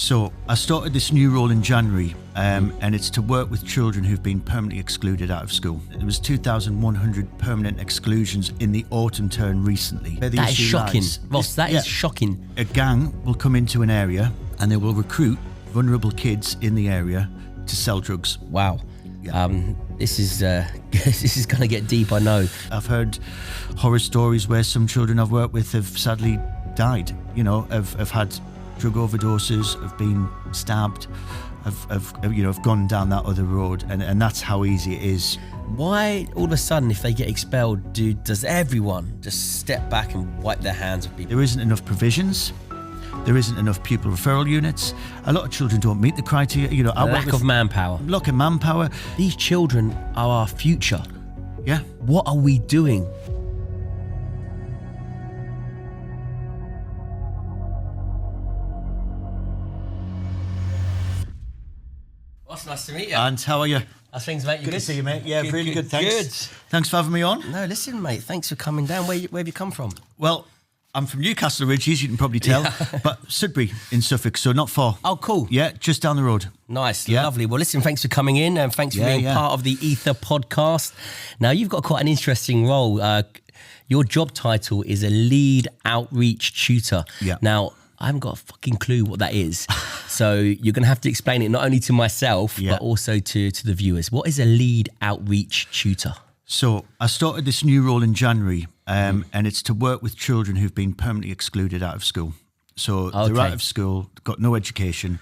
So I started this new role in January, and it's to work with children who've been permanently excluded out of school. There was 2,100 permanent exclusions in the autumn term recently. That is shocking, Ross. That is shocking. A gang will come into an area and they will recruit vulnerable kids in the area to sell drugs. Wow. Yeah. This is going to get deep, I know. I've heard horror stories where some children I've worked with have sadly died, have had drug overdoses, have been stabbed, have gone down that other road, and that's how easy it is. Why all of a sudden, if they get expelled, does everyone just step back and wipe their hands of people? There isn't enough provisions. There isn't enough pupil referral units. A lot of children don't meet the criteria. Lack of manpower. Lack of manpower. These children are our future. Yeah. What are we doing? Ross, nice to meet you. And how are you? How's things, mate? You Good to see you, mate. Yeah, really good. Thanks. Good. Thanks for having me on. No, listen, mate. Thanks for coming down. Where have you come from? Well, I'm from Newcastle originally, as you can probably tell, but Sudbury in Suffolk, so not far. Oh, cool. Yeah, just down the road. Nice, lovely. Well, listen, thanks for coming in and thanks for being part of the Ether podcast. Now, you've got quite an interesting role. Your job title is a lead outreach tutor. Yeah. Now, I haven't got a fucking clue what that is. So you're going to have to explain it not only to myself, but also to the viewers. What is a lead outreach tutor? So I started this new role in January, and it's to work with children who've been permanently excluded out of school. So they're out of school, got no education.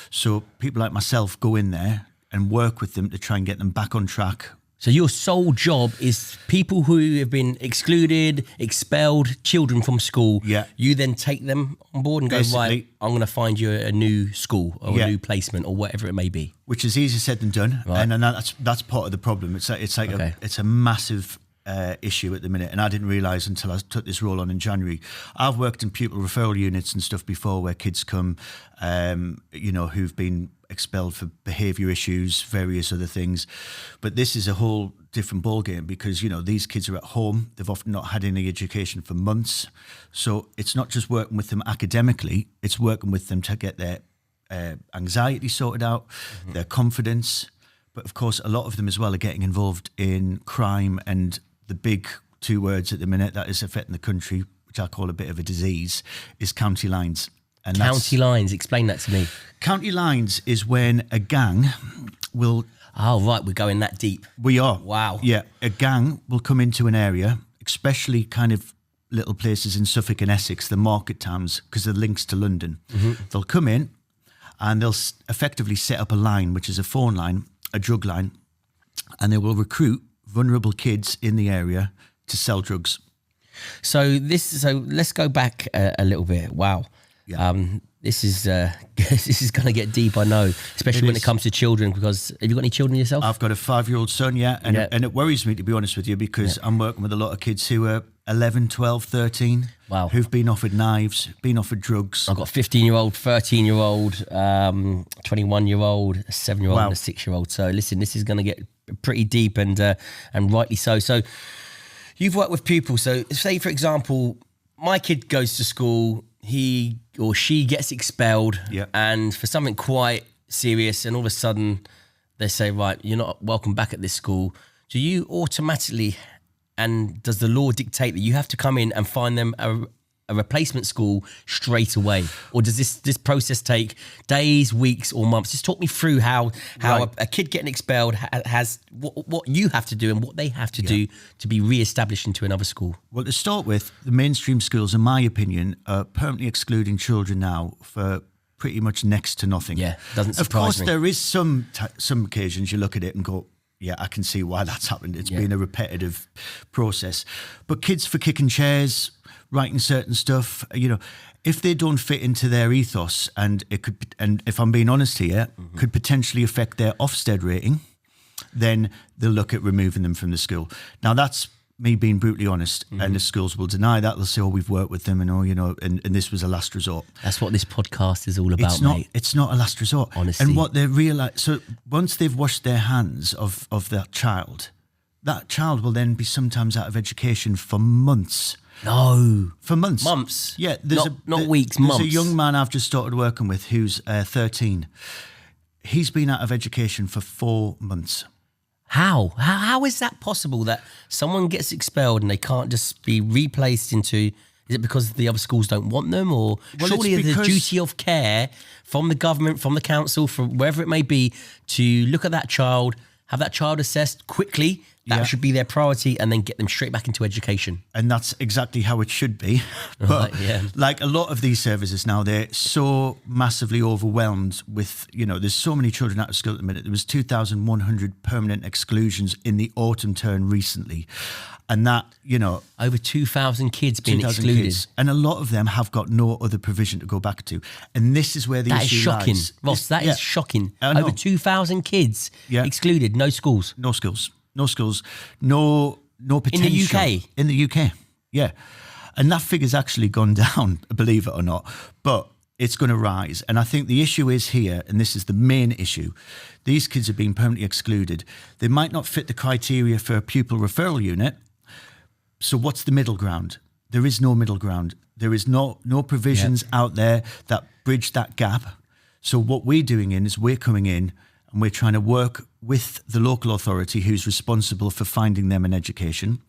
So people like myself go in there and work with them to try and get them back on track. So your sole job is people who have been excluded, expelled, children from school. Yeah. You then take them on board and go, right, I'm going to find you a new school or a new placement or whatever it may be. Which is easier said than done, right. And that's part of the problem. It's a massive issue at the minute, and I didn't realise until I took this role on in January. I've worked in pupil referral units and stuff before, where kids come, who've been expelled for behaviour issues, various other things. But this is a whole different ballgame because, these kids are at home. They've often not had any education for months. So it's not just working with them academically, it's working with them to get their anxiety sorted out, their confidence. But of course, a lot of them as well are getting involved in crime, and the big two words at the minute that is affecting the country, which I call a bit of a disease, is county lines. And county lines, explain that to me. County lines is when a gang will... Oh, right, we're going that deep. We are. Wow. Yeah, a gang will come into an area, especially kind of little places in Suffolk and Essex, the market towns, because they're links to London. They'll come in and they'll effectively set up a line, which is a phone line, a drug line, and they will recruit vulnerable kids in the area to sell drugs. So let's go back a little bit. Wow. Yeah. This is going to get deep, I know, especially when it comes to children, because have you got any children yourself? I've got a 5-year-old son, and it worries me, to be honest with you, because I'm working with a lot of kids who are 11, 12, 13, who've been offered knives, been offered drugs. I've got a 15-year-old, 13-year-old, 21-year-old, a 7-year-old and a 6-year-old. So listen, this is going to get pretty deep and rightly so. So you've worked with pupils. So say, for example, my kid goes to school, he or she gets expelled and for something quite serious, and all of a sudden they say, right, you're not welcome back at this school. Do you automatically, and does the law dictate that you have to come in and find them a replacement school straight away? Or does this process take days, weeks or months? Just talk me through how a kid getting expelled has what you have to do and what they have to do to be re-established into another school. Well, to start with, the mainstream schools, in my opinion, are permanently excluding children now for pretty much next to nothing. Yeah, doesn't surprise me. Of course, there is some occasions you look at it and go, yeah, I can see why that's happened. It's been a repetitive process. But kids for kicking chairs, writing certain stuff, if they don't fit into their ethos, and if I'm being honest here, could potentially affect their Ofsted rating, then they'll look at removing them from the school. Now, that's me being brutally honest, and the schools will deny that. They'll say, oh, we've worked with them, and and this was a last resort. That's what this podcast is all about, mate. It's not a last resort. Honestly. And what they realise, so once they've washed their hands of that child will then be sometimes out of education for months. No. For months. Months? Yeah. Not weeks, there's months. a young man I've just started working with who's 13. He's been out of education for 4 months. How is that possible that someone gets expelled and they can't just be replaced into... Is it because the other schools don't want them, or surely the duty of care from the government, from the council, from wherever it may be, to look at that child, have that child assessed quickly? That should be their priority, and then get them straight back into education. And that's exactly how it should be. But like a lot of these services now, they're so massively overwhelmed with, there's so many children out of school at the minute. There was 2,100 permanent exclusions in the autumn term recently. And that, over 2,000 kids being excluded. Kids. And a lot of them have got no other provision to go back to. And this is where the issue lies. That is shocking. Ross, that is shocking. Over 2,000 kids excluded, no schools. No schools. No schools. No potential. In the UK? In the UK, yeah. And that figure's actually gone down, believe it or not. But it's going to rise. And I think the issue is here, and this is the main issue, these kids are being permanently excluded. They might not fit the criteria for a pupil referral unit. So what's the middle ground? There is no middle ground. There is no provisions out there that bridge that gap. So what we're doing is we're coming in and we're trying to work with the local authority who's responsible for finding them an education.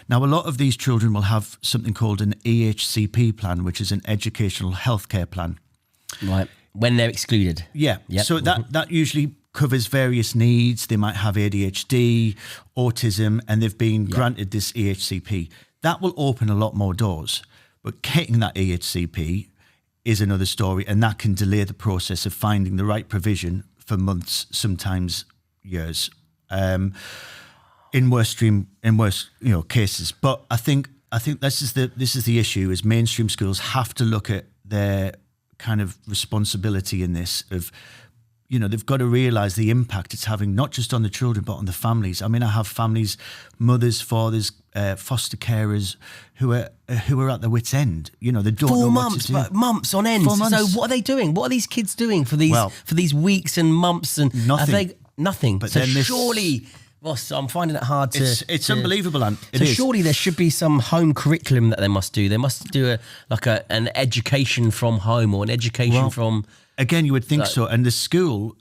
Now, a lot of these children will have something called an EHCP plan, which is an educational healthcare plan. Right, when they're excluded. Yeah, so that usually covers various needs. They might have ADHD, autism, and they've been granted this EHCP. That will open a lot more doors. But getting that EHCP is another story, and that can delay the process of finding the right provision for months, sometimes years, in worse cases. But I think this is the issue: is mainstream schools have to look at their kind of responsibility in this of. They've got to realise the impact it's having, not just on the children, but on the families. I mean, I have families, mothers, fathers, foster carers who are at their wits' end. They don't know what to do. Months on end. 4 months. So what are they doing? What are these kids doing for these weeks and months? And nothing. Nothing. But so then surely, Ross, I'm finding it hard to... It's unbelievable, Ant. So surely there should be some home curriculum that they must do. They must do an education from home, or an education from... Again, you would think so. And the school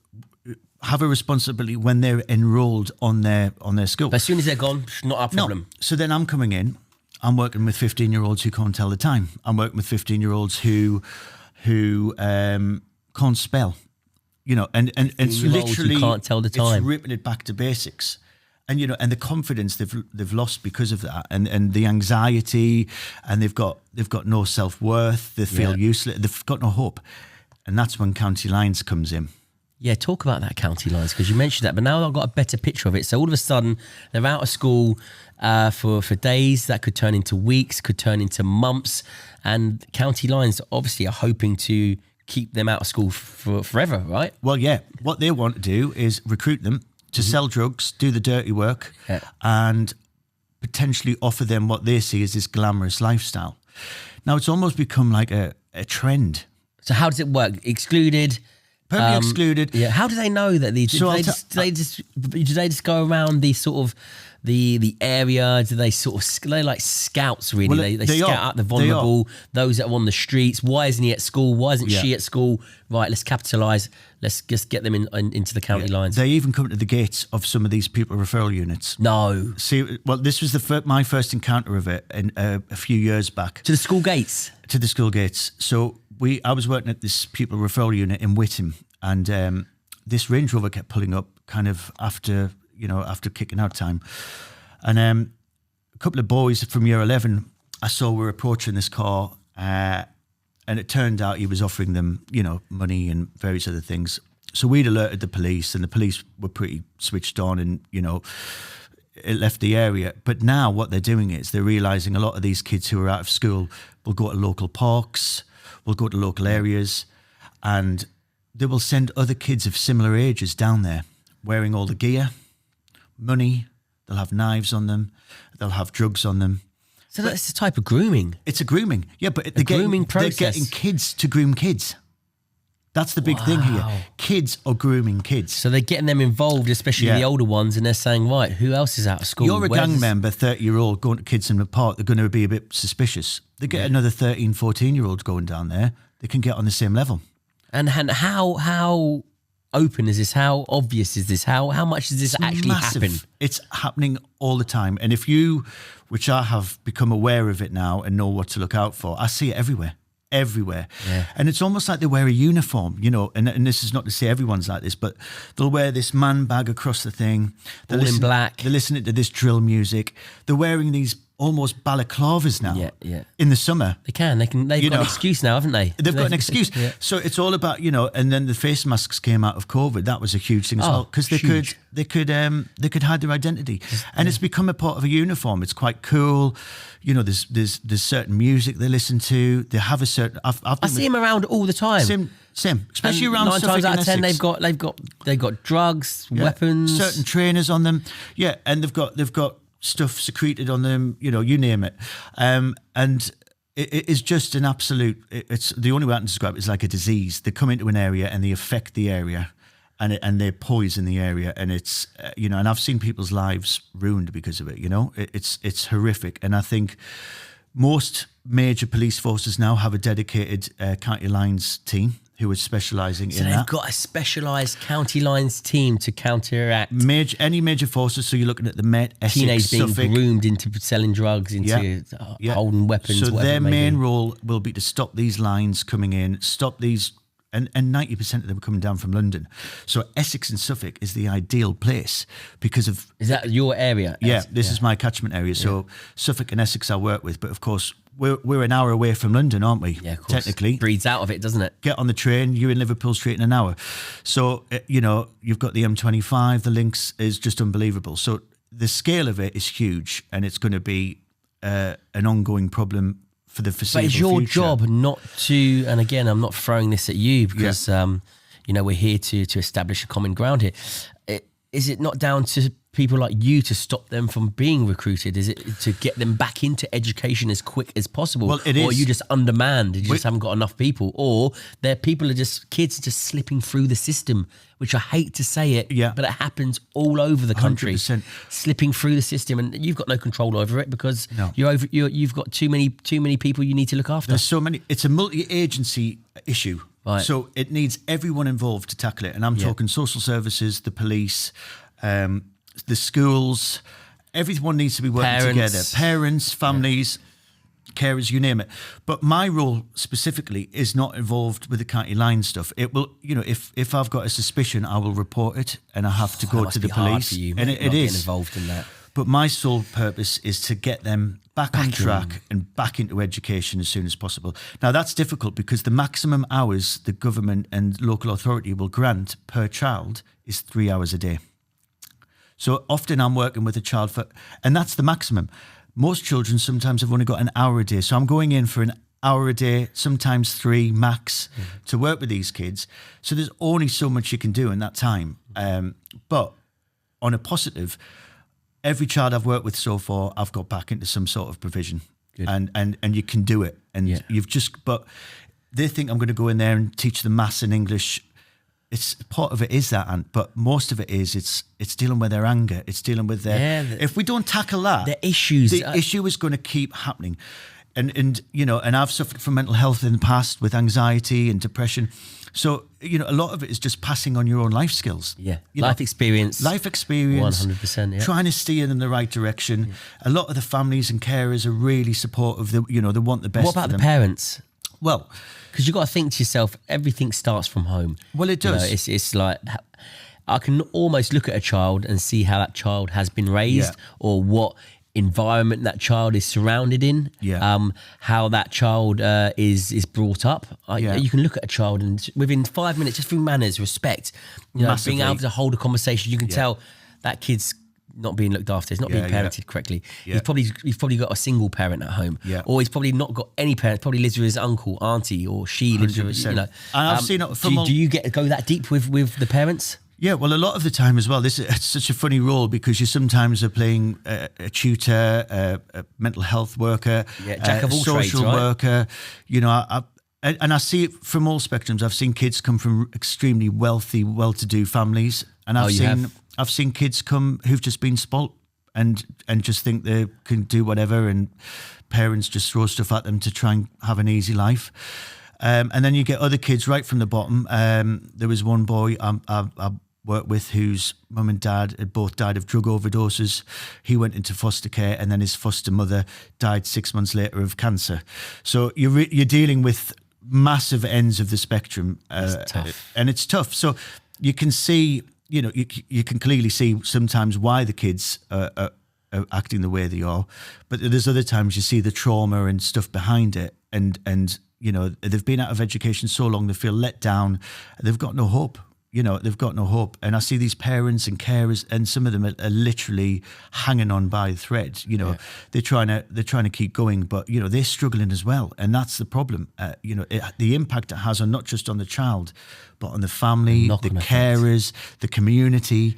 have a responsibility when they're enrolled on their school. But as soon as they're gone, not our problem. No. So then I'm coming in. I'm working with 15-year-olds who can't tell the time. I'm working with 15-year-olds who can't spell. And it's literally... who can't tell the time. It's ripping it back to basics. And and the confidence they've lost because of that, and the anxiety, and they've got no self-worth. They feel useless. They've got no hope. And that's when County Lines comes in. Yeah, talk about that, County Lines, because you mentioned that, but now I've got a better picture of it. So all of a sudden, they're out of school for days. That could turn into weeks, could turn into months. And County Lines obviously are hoping to keep them out of school for forever, right? Well, yeah. What they want to do is recruit them to sell drugs, do the dirty work, and potentially offer them what they see as this glamorous lifestyle. Now, it's almost become like a trend. So how does it work? Excluded? Permanently excluded. Yeah. How do they know that these? Do they just go around the sort of the area? Do they they're like scouts really? Well, they scout out the vulnerable, those that are on the streets. Why isn't he at school? Why isn't she at school? Right, let's capitalise. Let's just get them into the county lines. They even come to the gates of some of these pupil referral units. No. See, well, this was my first encounter of it a few years back. To the school gates? To the school gates. So I was working at this pupil referral unit in Whittam, and this Range Rover kept pulling up kind of after kicking out time. And a couple of boys from year 11 I saw were approaching this car, and it turned out he was offering them, money and various other things. So we'd alerted the police, and the police were pretty switched on, and, it left the area. But now what they're doing is they're realising a lot of these kids who are out of school will go to local parks, will go to local areas, and they will send other kids of similar ages down there wearing all the gear, money, they'll have knives on them, they'll have drugs on them. So that's a type of grooming. It's a grooming, yeah, but grooming process. They're getting kids to groom kids. That's the big thing here. Kids are grooming kids. So they're getting them involved, especially the older ones, and they're saying, right, who else is out of school? You're a gang member, 30-year-old, going to kids in the park, they're going to be a bit suspicious. They get another 13, 14-year-olds going down there, they can get on the same level. And how open is this? How obvious is this? How much does this actually happen? It's happening all the time. And if you, which I have become aware of it now and know what to look out for, I see it everywhere. Yeah. And it's almost like they wear a uniform, you know, and this is not to say everyone's like this, but they'll wear this man bag across the thing. All in black. They're listening to this drill music. They're wearing these almost balaclavas now. Yeah. In the summer. They've got an excuse now, haven't they? They've got an excuse. So it's all about, you know, and then the face masks came out of COVID. That was a huge thing as well, because they could hide their identity. And it's become a part of a uniform. It's quite cool. You know, there's certain music they listen to. They have a certain. I see them around all the time. Same. Especially around 9 Suffolk times out of 10, Essex. they've got drugs, weapons, certain trainers on them. Yeah, and they've got stuff secreted on them. You know, you name it. And it is just an absolute. It's the only way I can describe it is like a disease. They come into an area and they affect the area. And they poison the area, and it's you know, and I've seen people's lives ruined because of it. You know, it's horrific, and I think most major police forces now have a dedicated county lines team who is specialising in that. So they've got a specialised county lines team to counteract any major forces. So you're looking at the Met, Essex, teenagers being Suffolk, groomed into selling drugs, into holding weapons. So their main role will be to stop these lines coming in, stop these. And 90% of them are coming down from London. So Essex and Suffolk is the ideal place because of... Is that your area? Yeah, this is my catchment area. So Suffolk and Essex I work with. But of course, we're an hour away from London, aren't we? Yeah, of course. Technically. Breeds out of it, doesn't it? Get on the train, you're in Liverpool Street in an hour. So, you know, you've got the M25, the links is just unbelievable. So the scale of it is huge, and it's going to be an ongoing problem for the foreseeable future. But it's your job not to, and again, I'm not throwing this at you because, you know, we're here to establish a common ground here. Is it not down to people like you to stop them from being recruited? Is it to get them back into education as quick as possible? Well, it is. Or are you just undermanned? You just haven't got enough people? Or kids are just slipping through the system, which I hate to say it, but it happens all over the country. 100%. Slipping through the system, and you've got no control over it because you've got too many people you need to look after. There's so many. It's a multi-agency issue. Right. So it needs everyone involved to tackle it. And I'm talking social services, the police, the schools. Everyone needs to be working together. Parents, families, carers, you name it. But my role specifically is not involved with the county line stuff. It will, you know, if I've got a suspicion, I will report it, and I have to go to the police. Hard for you, and it is involved in that. But my sole purpose is to get them back on track and back into education as soon as possible. Now, that's difficult because the maximum hours the government and local authority will grant per child is 3 hours a day. So often I'm working with a child and that's the maximum. Most children sometimes have only got an hour a day. So I'm going in for an hour a day, sometimes 3 max, to work with these kids. So there's only so much you can do in that time. But on a positive, every child I've worked with so far, I've got back into some sort of provision. And you can do it. And but they think I'm going to go in there and teach them maths and English. It's part of it is that, but most of it is it's dealing with their anger. It's dealing with their. If we don't tackle that, the issues, the issue is going to keep happening. And you know, and I've suffered from mental health in the past with anxiety and depression. So, you know, a lot of it is just passing on your own life skills. Life experience. 100%. Trying to steer them in the right direction. A lot of the families and carers are really supportive. They want the best. What about the parents? Well, because you've got to think to yourself, everything starts from home. Well, it does. You know, it's like, I can almost look at a child and see how that child has been raised or what environment that child is surrounded in, how that child is brought up. You can look at a child and within 5 minutes, just through manners, respect, you know, being able to hold a conversation, you can tell that kid's not being looked after. He's not being parented correctly. He's probably got a single parent at home, or he's probably not got any parents. Probably lives with his uncle, auntie, or she lives with, you know. And I've seen it from. Do you go that deep with the parents? Yeah, well, a lot of the time as well. It's such a funny role because you sometimes are playing a tutor, a mental health worker, jack of all social trades, right? worker. You know, and I see it from all spectrums. I've seen kids come from extremely wealthy, well-to-do families, and I've seen kids come who've just been spoilt and just think they can do whatever, and parents just throw stuff at them to try and have an easy life. And then you get other kids right from the bottom. There was one boy I worked with whose mum and dad had both died of drug overdoses. He went into foster care, and then his foster mother died 6 months later of cancer. So you're dealing with massive ends of the spectrum, and it's tough. So you can see, you can clearly see sometimes why the kids are acting the way they are, but there's other times you see the trauma and stuff behind it, and they've been out of education so long, they feel let down, they've got no hope. They've got no hope. And I see these parents and carers, and some of them are literally hanging on by a thread. They're trying to keep going, but they're struggling as well, and that's the problem. The impact it has on not just on the child, but on the family, the carers, the community.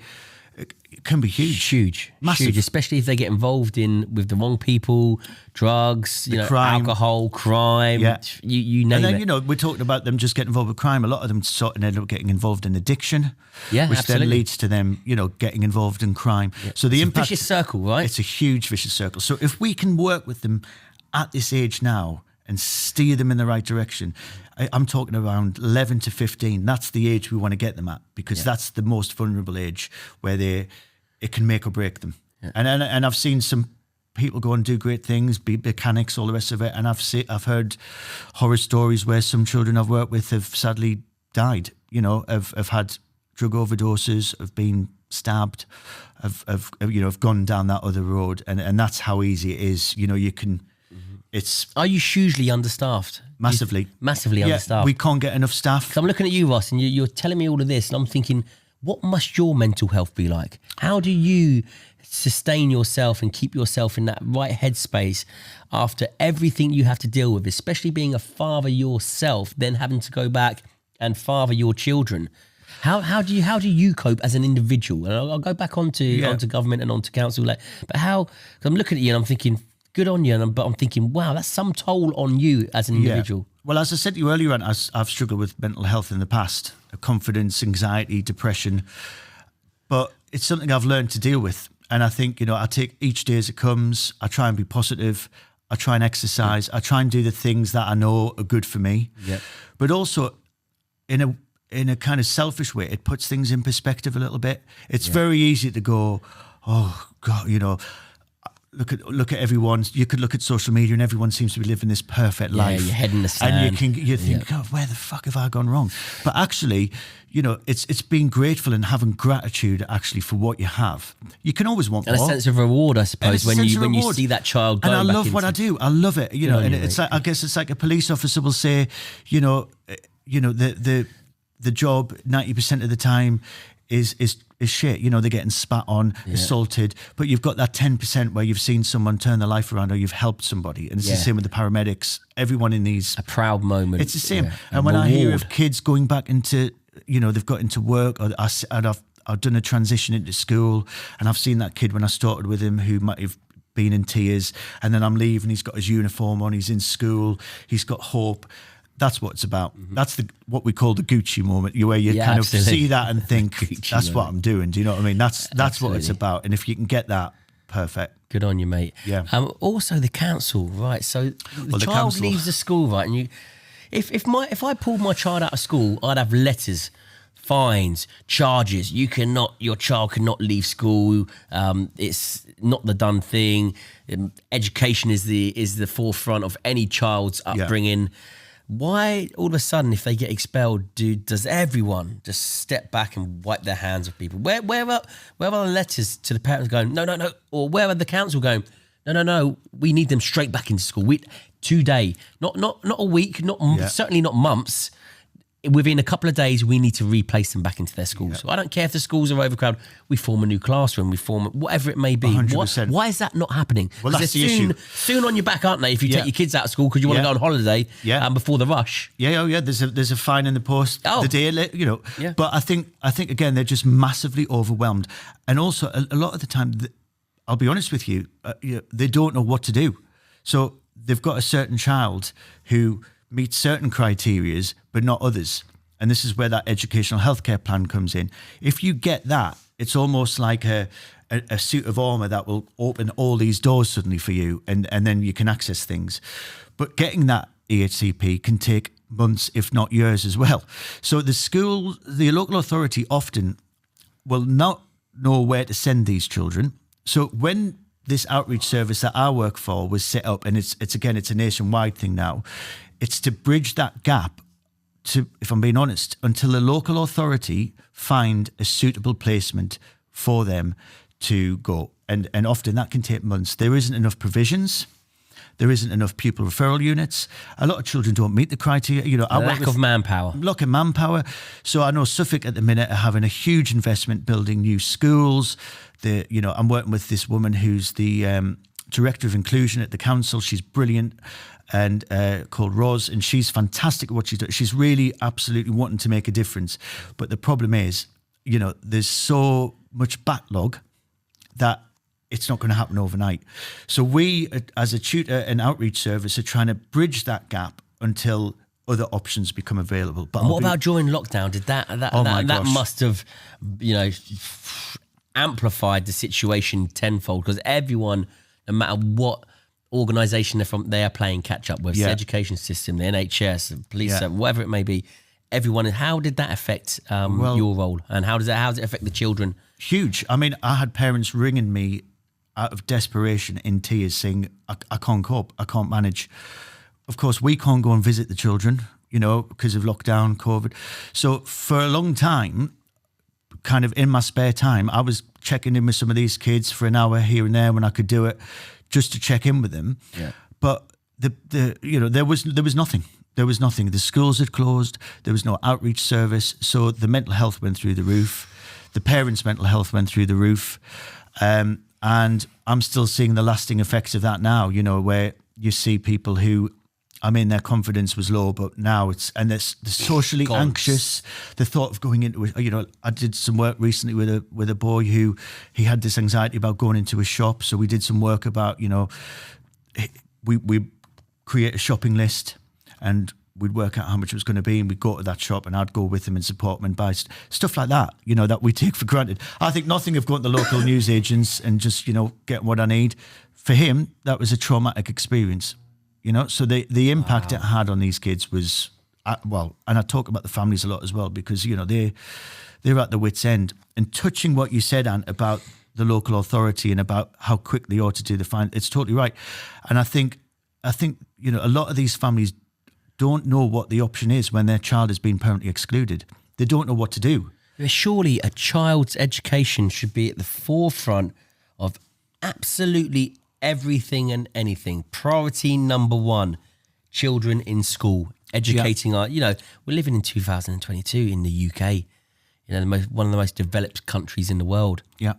It can be huge, massive, huge, especially if they get involved with the wrong people, drugs, crime, alcohol, crime. Yeah. you name it. And then we're talking about them just getting involved with crime. A lot of them sort of end up getting involved in addiction, which absolutely. then leads to them, getting involved in crime. Yeah. So the impact, vicious circle, right? It's a huge vicious circle. So if we can work with them at this age now and steer them in the right direction. I'm talking around 11 to 15. That's the age we want to get them at, because that's the most vulnerable age where it can make or break them. Yeah. And I've seen some people go and do great things, be mechanics, all the rest of it. And I've heard horror stories where some children I've worked with have sadly died. Have had drug overdoses, have been stabbed, have gone down that other road, and that's how easy it is. You can. Are you hugely understaffed? Massively understaffed. We can't get enough staff. So I'm looking at you, Ross, and you're telling me all of this, and I'm thinking, what must your mental health be like? How do you sustain yourself and keep yourself in that right headspace after everything you have to deal with, especially being a father yourself, then having to go back and father your children? How do you cope as an individual? And I'll go back onto government and onto council, but how? Cause I'm looking at you and I'm thinking, good on you, but I'm thinking, wow, that's some toll on you as an individual. Well, as I said to you earlier on, I've struggled with mental health in the past, confidence, anxiety, depression, but it's something I've learned to deal with. And I think, I take each day as it comes. I try and be positive. I try and exercise. I try and do the things that I know are good for me. Yeah. But also, in a kind of selfish way, it puts things in perspective a little bit. It's very easy to go, oh God, look at everyone. You could look at social media and everyone seems to be living this perfect life. Yeah, your head in the sand. And you think, God, where the fuck have I gone wrong? But actually, it's being grateful and having gratitude actually for what you have. You can always want more. And a sense of reward, I suppose, when you see that child go. And I love what I do. I love it. And it's like, I guess it's like a police officer will say, the job 90% of the time is shit. They're getting spat on, assaulted, but you've got that 10% where you've seen someone turn their life around or you've helped somebody. And it's the same with the paramedics. Everyone in these... A proud moment. It's the same. And when I hear of kids going back into, they've got into work, or I've done a transition into school, and I've seen that kid when I started with him who might have been in tears, and then I'm leaving, he's got his uniform on, he's in school, he's got hope. That's what it's about. Mm-hmm. That's what we call the Gucci moment, where you kind of see that and think, that's what I'm doing. Do you know what I mean? That's what it's about. And if you can get that, perfect. Good on you, mate. Yeah. Also the council, right? So the child leaves the school, right? And if I pulled my child out of school, I'd have letters, fines, charges. Your child cannot leave school. It's not the done thing. Education is the forefront of any child's upbringing. Yeah. Why all of a sudden, if they get expelled, does everyone just step back and wipe their hands of people? Where are the letters to the parents going, no, or where are the council going, no, we need them straight back into school today, not a week, certainly not months. Within a couple of days, we need to replace them back into their schools. Yeah. So I don't care if the schools are overcrowded. We form a new classroom. We form whatever it may be. 100%. Why is that not happening? Well, that's the issue. Soon on your back, aren't they? If you take your kids out of school because you want to go on holiday before the rush. Yeah. There's a fine in the post the day, Yeah. But I think again they're just massively overwhelmed, and also a lot of the time, I'll be honest with you, they don't know what to do. So they've got a certain child who meet certain criterias, but not others. And this is where that educational healthcare plan comes in. If you get that, it's almost like a suit of armor that will open all these doors suddenly for you, and then you can access things. But getting that EHCP can take months, if not years as well. So the local authority often will not know where to send these children. So when this outreach service that I work for was set up, and it's a nationwide thing now, it's to bridge that gap to, if I'm being honest, until the local authority find a suitable placement for them to go. And often that can take months. There isn't enough provisions. There isn't enough pupil referral units. A lot of children don't meet the criteria. You know, lack of manpower. Lack of manpower. So I know Suffolk at the minute are having a huge investment building new schools. I'm working with this woman who's the director of inclusion at the council. She's brilliant, and called Roz, and she's fantastic at what she does. She's really absolutely wanting to make a difference. But the problem is, there's so much backlog that it's not going to happen overnight. So we, as a tutor and outreach service, are trying to bridge that gap until other options become available. But what about during lockdown? Did that must have, amplified the situation tenfold, because everyone, no matter what organisation they are playing catch up with, the education system, the NHS, the police, whatever it may be, everyone. How did that affect your role, and how does it affect the children? Huge. I mean, I had parents ringing me out of desperation, in tears, saying, I can't cope, I can't manage. Of course, we can't go and visit the children, because of lockdown, COVID. So for a long time, kind of in my spare time, I was checking in with some of these kids for an hour here and there when I could do it, just to check in with them. Yeah. But there was nothing. There was nothing. The schools had closed. There was no outreach service. So the mental health went through the roof. The parents' mental health went through the roof. And I'm still seeing the lasting effects of that now, where you see people who, their confidence was low, but now they're socially anxious. The thought of going into, I did some work recently with a boy who, he had this anxiety about going into a shop. So we did some work about, we create a shopping list, and we'd work out how much it was going to be, and we'd go to that shop, and I'd go with him and support him and buy stuff like that, that we take for granted. I think nothing of going to the local newsagents and just, getting what I need. For him, that was a traumatic experience, So the impact it had on these kids was, and I talk about the families a lot as well, because, they're at the wit's end. And touching what you said, Ant, about the local authority and about how quick they ought to do the fine, it's totally right. And I think, a lot of these families don't know what the option is when their child has been permanently excluded. They don't know what to do. Surely a child's education should be at the forefront of absolutely everything and anything. Priority number one, children in school, educating our, we're living in 2022 in the UK, one of the most developed countries in the world. Yeah.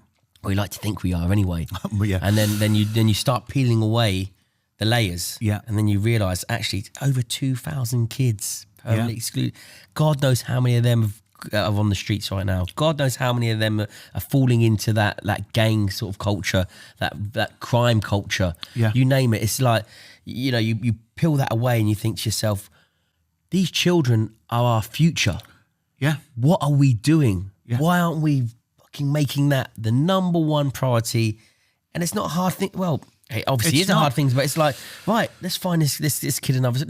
We like to think we are anyway. Yeah. And then you start peeling away the layers, and then you realise actually over 2,000 kids permanently excluded. God knows how many of them are on the streets right now. God knows how many of them are falling into that gang sort of culture, that crime culture. Yeah. You name it. It's like, you peel that away and you think to yourself, these children are our future. Yeah. What are we doing? Yeah. Why aren't we fucking making that the number one priority? And it's not a hard thing. Well, it obviously is a hard thing, but it's like, right, let's find this kid another.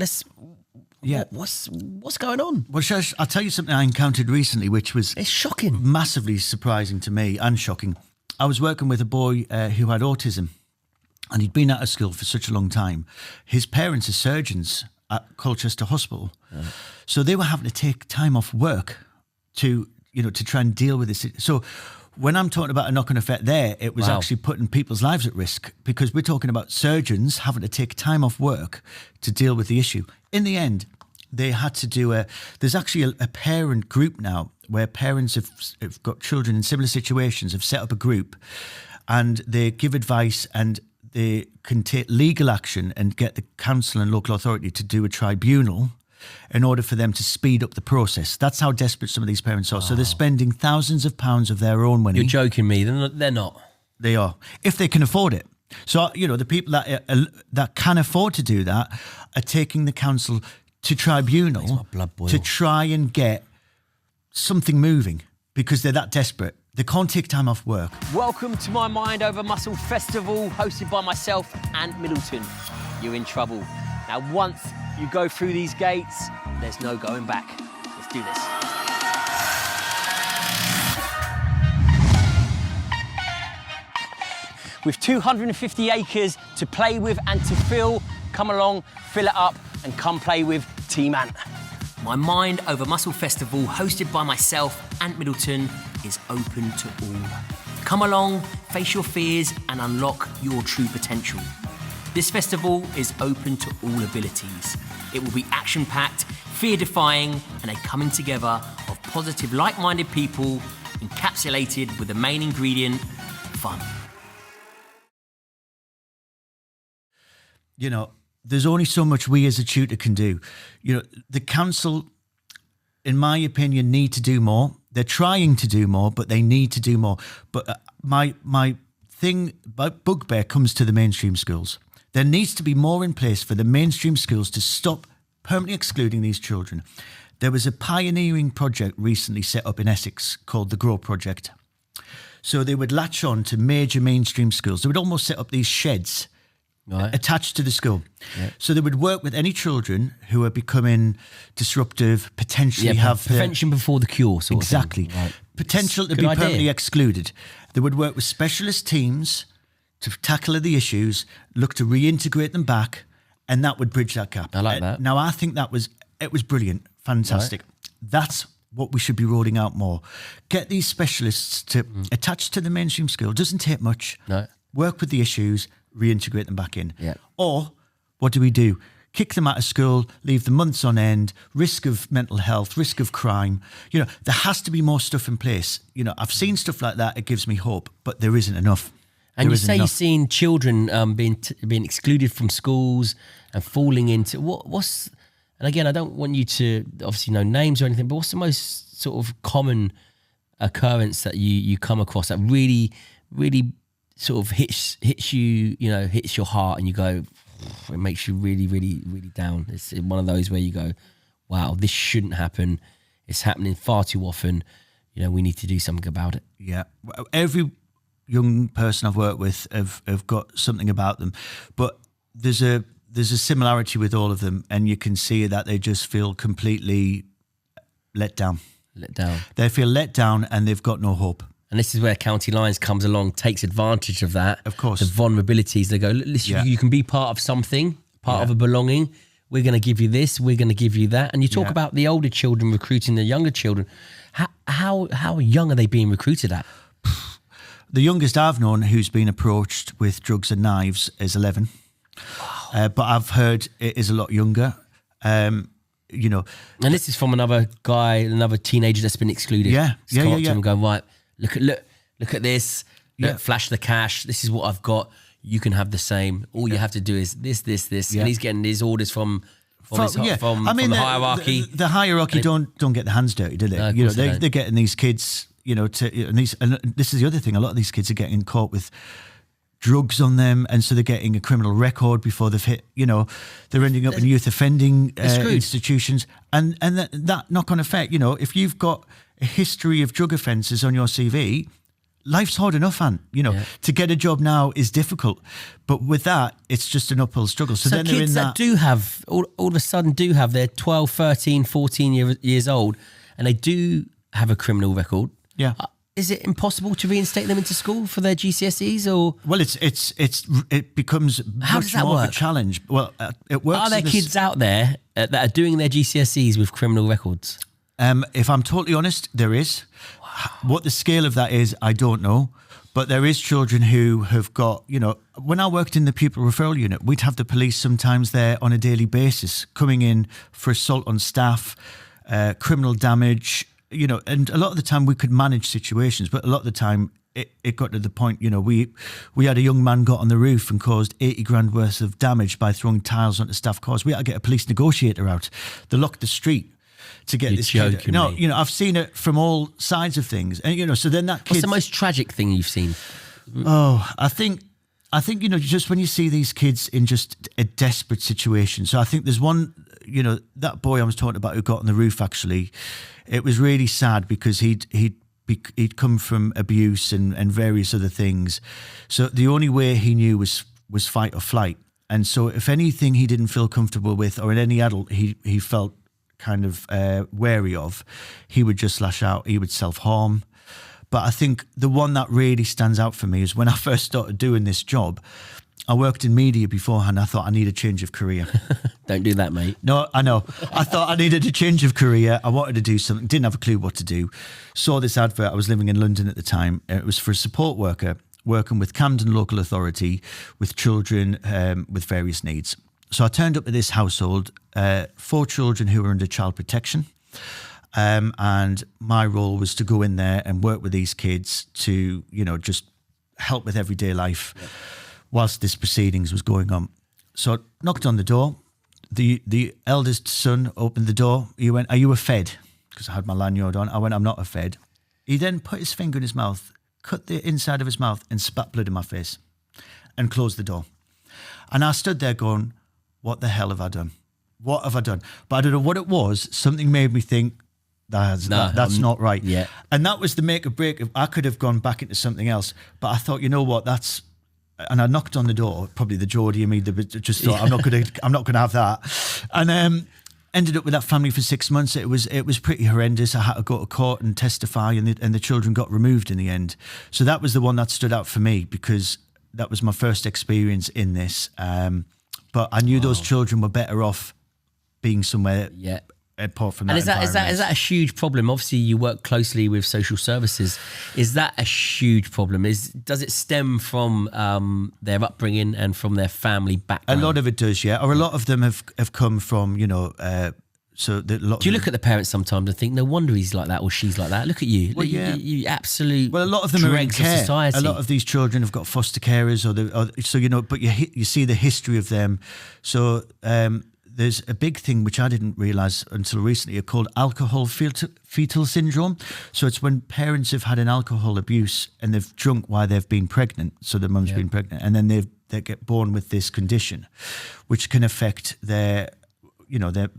What's going on? Well, I'll tell you something I encountered recently, it's shocking, massively surprising to me and shocking. I was working with a boy who had autism, and he'd been out of school for such a long time. His parents are surgeons at Colchester Hospital, so they were having to take time off work to try and deal with this. So when I'm talking about a knock-on effect there, it was actually putting people's lives at risk, because we're talking about surgeons having to take time off work to deal with the issue. In the end, they had to do there's actually a parent group now where parents have got children in similar situations, have set up a group, and they give advice, and they can take legal action and get the council and local authority to do a tribunal in order for them to speed up the process. That's how desperate some of these parents are. So they're spending thousands of pounds of their own money. You're joking me. They're not. They are, if they can afford it. So, the people that can afford to do that are taking the council to tribunal Makes my blood boil. to try and get something moving because they're that desperate. They can't take time off work. Welcome to my Mind Over Muscle Festival, hosted by myself, Ant Middleton. You're in trouble. Now, once you go through these gates, there's no going back. Let's do this. With 250 acres to play with and to fill, come along, fill it up, and come play with Team Ant. My Mind Over Muscle Festival, hosted by myself, Ant Middleton, is open to all. Come along, face your fears, and unlock your true potential. This festival is open to all abilities. It will be action-packed, fear-defying, and a coming together of positive, like-minded people, encapsulated with the main ingredient, fun. You know, there's only so much we as a tutor can do. You know, the council, in my opinion, need to do more. They're trying to do more, but they need to do more. But my bugbear comes to the mainstream schools. There needs to be more in place for the mainstream schools to stop permanently excluding these children. There was a pioneering project recently set up in Essex called the Grow Project. So they would latch on to major mainstream schools. They would almost set up these sheds attached to the school. Yep. So they would work with any children who are becoming disruptive, potentially have prevention before the cure, sort exactly. of thing. Right. Potential to be permanently excluded. They would work with specialist teams to tackle the issues, look to reintegrate them back, and that would bridge that gap. I like that. Now, I think it was brilliant, fantastic. Right. That's what we should be rolling out more. Get these specialists to attach to the mainstream school. Doesn't take much. No. Work with the issues, reintegrate them back in. Yeah. Or what do? Kick them out of school, leave them months on end, risk of mental health, risk of crime. You know, there has to be more stuff in place. You know, I've seen stuff like that. It gives me hope, but there isn't enough. And you say you've seen children being excluded from schools and falling into what's, and again, I don't want you to obviously know names or anything, but what's the most sort of common occurrence that you come across that really, really sort of hits you, you know, hits your heart and you go, it makes you really, really, really down. It's one of those where you go, wow, this shouldn't happen. It's happening far too often. You know, we need to do something about it. Yeah. Every young person I've worked with have got something about them, but there's a similarity with all of them, and you can see that they just feel completely let down. They feel let down and they've got no hope. And this is where County Lines comes along, takes advantage of that. Of course. The vulnerabilities. They go, listen, you can be part of something, part of a belonging. We're going to give you this. We're going to give you that. And you talk about the older children recruiting the younger children. How young are they being recruited at? The youngest I've known who's been approached with drugs and knives is 11. Wow. But I've heard it is a lot younger. You know. And this is from another guy, another teenager that's been excluded. Yeah. And going, right, look at this. Look, flash the cash. This is what I've got. You can have the same. All you have to do is this. Yeah. And he's getting his orders from the hierarchy. The hierarchy don't get their hands dirty, do they? No, you know, they're getting these kids, you know, and this is the other thing. A lot of these kids are getting caught with drugs on them, and so they're getting a criminal record before they've hit. You know, they're ending up in youth offending institutions, and that knock-on effect. You know, if you've got a history of drug offences on your CV, life's hard enough, Ant. You know, to get a job now is difficult, but with that, it's just an uphill struggle. So then kids that do have, all of a sudden do have, they're 12, 13, 14 years old, and they do have a criminal record. Yeah. Is it impossible to reinstate them into school for their GCSEs, or? Well, it becomes much more of a challenge. Well, it works. Are there kids out there that are doing their GCSEs with criminal records? If I'm totally honest, there is. Wow. What the scale of that is, I don't know. But there is children who have got, you know, when I worked in the pupil referral unit, we'd have the police sometimes there on a daily basis coming in for assault on staff, criminal damage, you know, and a lot of the time we could manage situations, but a lot of the time it got to the point, you know, we had a young man got on the roof and caused 80 grand worth of damage by throwing tiles onto staff cars. We had to get a police negotiator out. They locked the street to get this kid. No, you know, I've seen it from all sides of things. And, you know, so then that kid... What's the most tragic thing you've seen? Oh, I think, you know, just when you see these kids in just a desperate situation. So I think there's one that boy I was talking about who got on the roof, actually, it was really sad because he'd come from abuse and various other things. So the only way he knew was fight or flight. And so if anything he didn't feel comfortable with, or in any adult he felt kind of wary of, he would just lash out. He would self-harm. But I think the one that really stands out for me is when I first started doing this job, I worked in media beforehand. I thought I need a change of career. Don't do that, mate. No, I know. I thought I needed a change of career. I wanted to do something. Didn't have a clue what to do. Saw this advert. I was living in London at the time. It was for a support worker working with Camden Local Authority with children with various needs. So I turned up at this household, 4 children who were under child protection. And my role was to go in there and work with these kids to, just help with everyday life whilst this proceedings was going on. So I knocked on the door. The eldest son opened the door. He went, "Are you a Fed?" Because I had my lanyard on. I went, "I'm not a Fed." He then put his finger in his mouth, cut the inside of his mouth and spat blood in my face and closed the door. And I stood there going, what the hell have I done? What have I done? But I don't know what it was. Something made me think, that's not right. Yeah. And that was the make or break. I could have gone back into something else, but I thought, you know what, and I knocked on the door, probably the Geordie in me just thought, I'm not gonna have that. And ended up with that family for 6 months. It was pretty horrendous. I had to go to court and testify, and the children got removed in the end. So that was the one that stood out for me because that was my first experience in this. But I knew those children were better off being somewhere apart from that. And is that a huge problem? Obviously, you work closely with social services. Is that a huge problem? Does it stem from their upbringing and from their family background? A lot of it does, yeah. Or a lot of them have come from, so do you look at the parents sometimes and think, no wonder he's like that or she's like that? Look at you. Well, you absolute. Well, a lot of them are in care. Society. A lot of these children have got foster carers, but you see the history of them. So there's a big thing which I didn't realise until recently, called alcohol fetal syndrome. So it's when parents have had an alcohol abuse and they've drunk while they've been pregnant. So the mum's been pregnant, and then they get born with this condition, which can affect their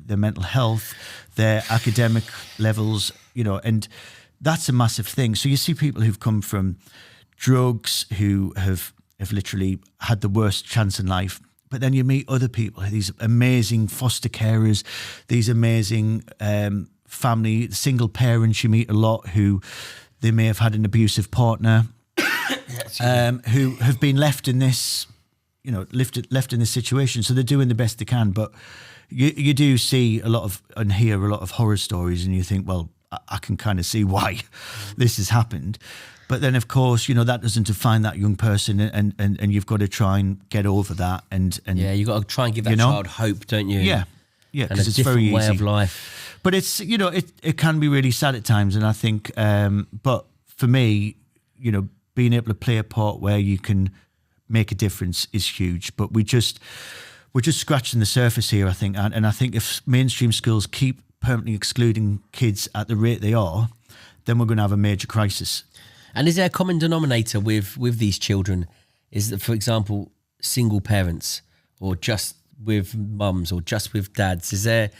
mental health, their academic levels, and that's a massive thing. So you see people who've come from drugs who have literally had the worst chance in life. But then you meet other people, these amazing foster carers, these amazing family, single parents you meet a lot who they may have had an abusive partner, who have been left in this, left in this situation. So they're doing the best they can. But you do see and hear a lot of horror stories, and you think, well, I can kind of see why this has happened. But then, of course, that doesn't define that young person, and you've got to try and get over that. And you've got to try and give that child hope, don't you? Yeah, because it's very easy. Way of life. But it's it can be really sad at times, and I think. But for me, being able to play a part where you can make a difference is huge. But we're just scratching the surface here, I think, and I think if mainstream schools keep permanently excluding kids at the rate they are, then we're going to have a major crisis. And is there a common denominator with these children? Is that, for example, single parents, or just with mums, or just with dads? Is there?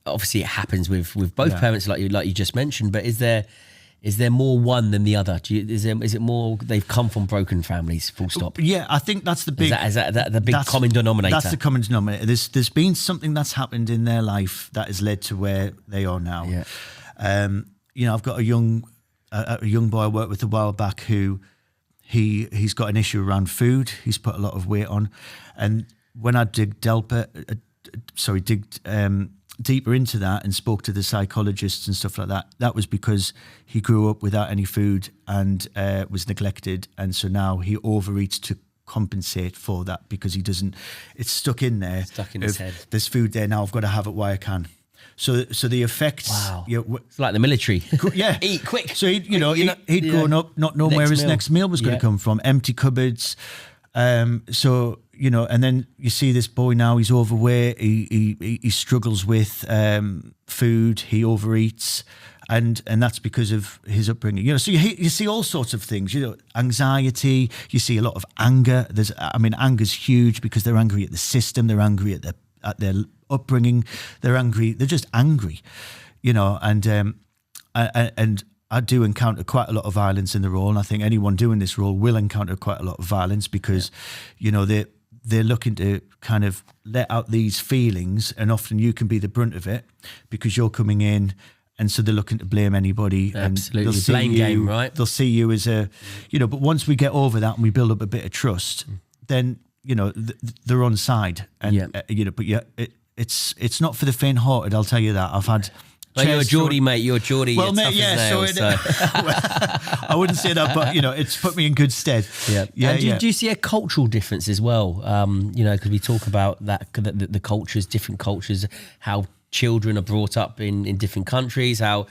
Obviously, it happens with both parents, like you just mentioned. But is there more one than the other? Is it more they've come from broken families? Full stop. Yeah, I think that's the big. Is that the big common denominator? That's the common denominator. There's been something that's happened in their life that has led to where they are now. Yeah. I've got a young boy I worked with a while back who he's got an issue around food. He's put a lot of weight on, and when I digged deeper into that and spoke to the psychologists and stuff like that, that was because he grew up without any food and was neglected, and so now he overeats to compensate for that because he doesn't. It's stuck in there. Stuck in his head. There's food there now. I've got to have it while I can. So the effects. Wow. It's like the military. Yeah. Eat quick. So he'd grown up not knowing where his next meal was going to come from. Empty cupboards. And then you see this boy now. He's overweight. He struggles with food. He overeats, and that's because of his upbringing. So you see all sorts of things. Anxiety. You see a lot of anger. Anger's huge because they're angry at the system. They're angry at at their upbringing. They're angry. They're just angry, you know, and I do encounter quite a lot of violence in the role, and I think anyone doing this role will encounter quite a lot of violence because, you know, they're looking to kind of let out these feelings, and often you can be the brunt of it because you're coming in, and so they're looking to blame anybody. Absolutely, and they'll see blame game, right? They'll see you as a, you know, but once we get over that and we build up a bit of trust, then, you know, they're on side, and you know, but it's not for the faint-hearted. I'll tell you that. I've had. Well, you're a Geordie, mate. You're a Geordie. Well, mate, tough as nails, so. I wouldn't say that, but, you know, it's put me in good stead. Yeah. And do you see a cultural difference as well? You know, because we talk about that, the cultures, different cultures, how children are brought up in different countries, how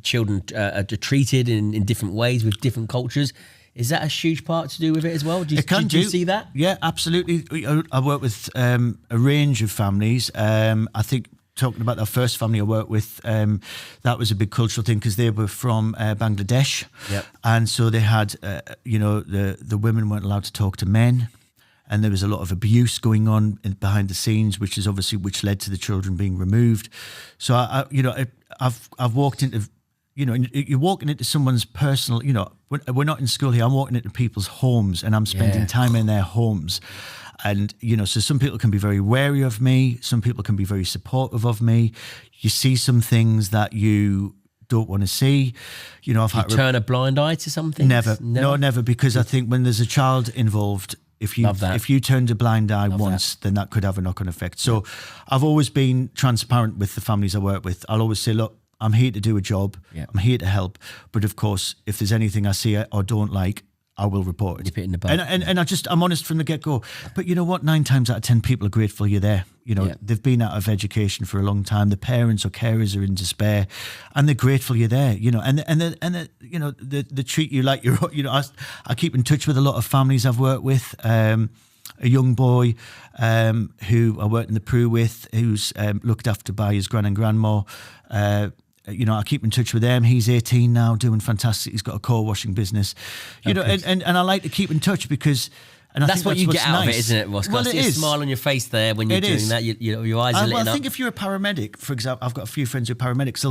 children are treated in different ways with different cultures. Is that a huge part to do with it as well? Do you see that? Yeah, absolutely. I work with a range of families. I think, talking about our first family I worked with, that was a big cultural thing because they were from Bangladesh. Yep. And so they had, you know, the women weren't allowed to talk to men, and there was a lot of abuse going on behind the scenes, which led to the children being removed. So I've walked into, you know, you're walking into someone's personal, you know, we're not in school here, I'm walking into people's homes and I'm spending time in their homes. And, you know, so some people can be very wary of me. Some people can be very supportive of me. You see some things that you don't want to see. You know, I've had to turn a blind eye to something. Never. No, never. Because I think when there's a child involved, if you turned a blind eye once, then that could have a knock-on effect. So I've always been transparent with the families I work with. I'll always say, look, I'm here to do a job. Yeah. I'm here to help. But of course, if there's anything I see or don't like, I will report it. Nip it in the bud. And I'm honest from the get-go. But you know what? 9 times out of 10 people are grateful you're there. You know, they've been out of education for a long time. The parents or carers are in despair, and they're grateful you're there. You know, and you know, they treat you like you're. You know, I keep in touch with a lot of families I've worked with. A young boy who I worked in the Peru with, who's looked after by his gran and grandma. You know, I keep in touch with them. He's 18 now, doing fantastic. He's got a car washing business. You know, and I like to keep in touch because... And that's what you get out of it, isn't it, Ross? Well, I see a smile on your face there when you're doing that. Your eyes are lit up. I think if you're a paramedic, for example, I've got a few friends who are paramedics,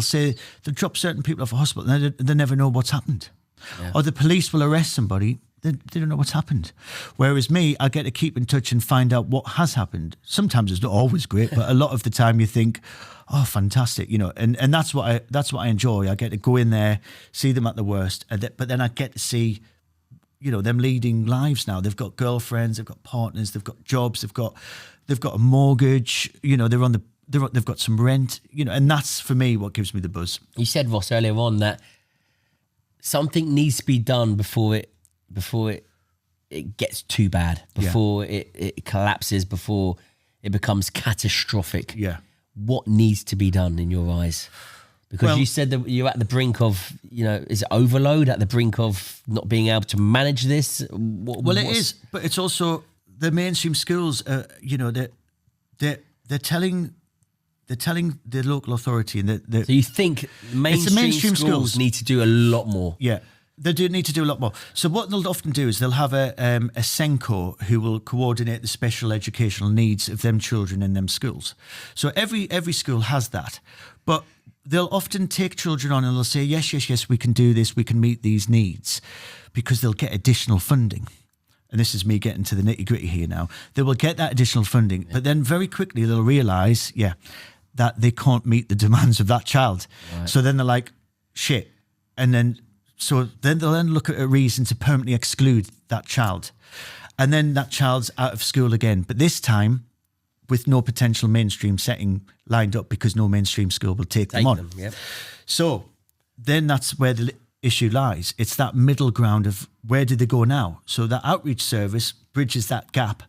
they'll drop certain people off a hospital and they never know what's happened. Yeah. Or the police will arrest somebody, they don't know what's happened. Whereas me, I get to keep in touch and find out what has happened. Sometimes it's not always great, but a lot of the time you think, oh, fantastic, you know, and that's what I enjoy. I get to go in there, see them at the worst, but then I get to see, you know, them leading lives now. They've got girlfriends, they've got partners, they've got jobs, they've got a mortgage, you know, they've got some rent, you know, and that's for me what gives me the buzz. You said, Ross, earlier on that something needs to be done before it gets too bad, before it collapses, before it becomes catastrophic. Yeah. What needs to be done in your eyes? Because you said that you're at the brink of, you know, is it overload, at the brink of not being able to manage this? It is, but it's also the mainstream schools. You know, they're telling the local authority, and so you think mainstream schools need to do a lot more? Yeah, they do need to do a lot more. So what they'll often do is they'll have a SENCO who will coordinate the special educational needs of them children in them schools. So every school has that, but they'll often take children on and they'll say, yes, we can do this, we can meet these needs, because they'll get additional funding. And this is me getting to the nitty-gritty here now. They will get that additional funding, but then very quickly they'll realise, that they can't meet the demands of that child. Right. So then they're like, shit. And then they'll look at a reason to permanently exclude that child. And then that child's out of school again. But this time, with no potential mainstream setting lined up, because no mainstream school will take them on. Yep. So then that's where the issue lies. It's that middle ground of where do they go now? So that outreach service bridges that gap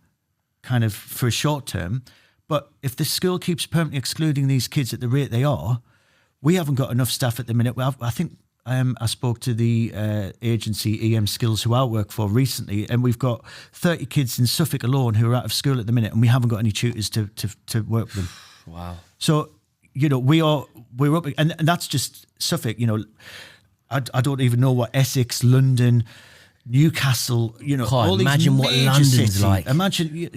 kind of for a short term. But if the school keeps permanently excluding these kids at the rate they are, we haven't got enough staff at the minute. I think I spoke to the agency EM Skills, who I work for, recently, and we've got 30 kids in Suffolk alone who are out of school at the minute, and we haven't got any tutors to work with them. Wow. So, you know, we're up, and that's just Suffolk. You know, I don't even know what Essex, London, Newcastle, all these imagine what major London's cities. like. Imagine,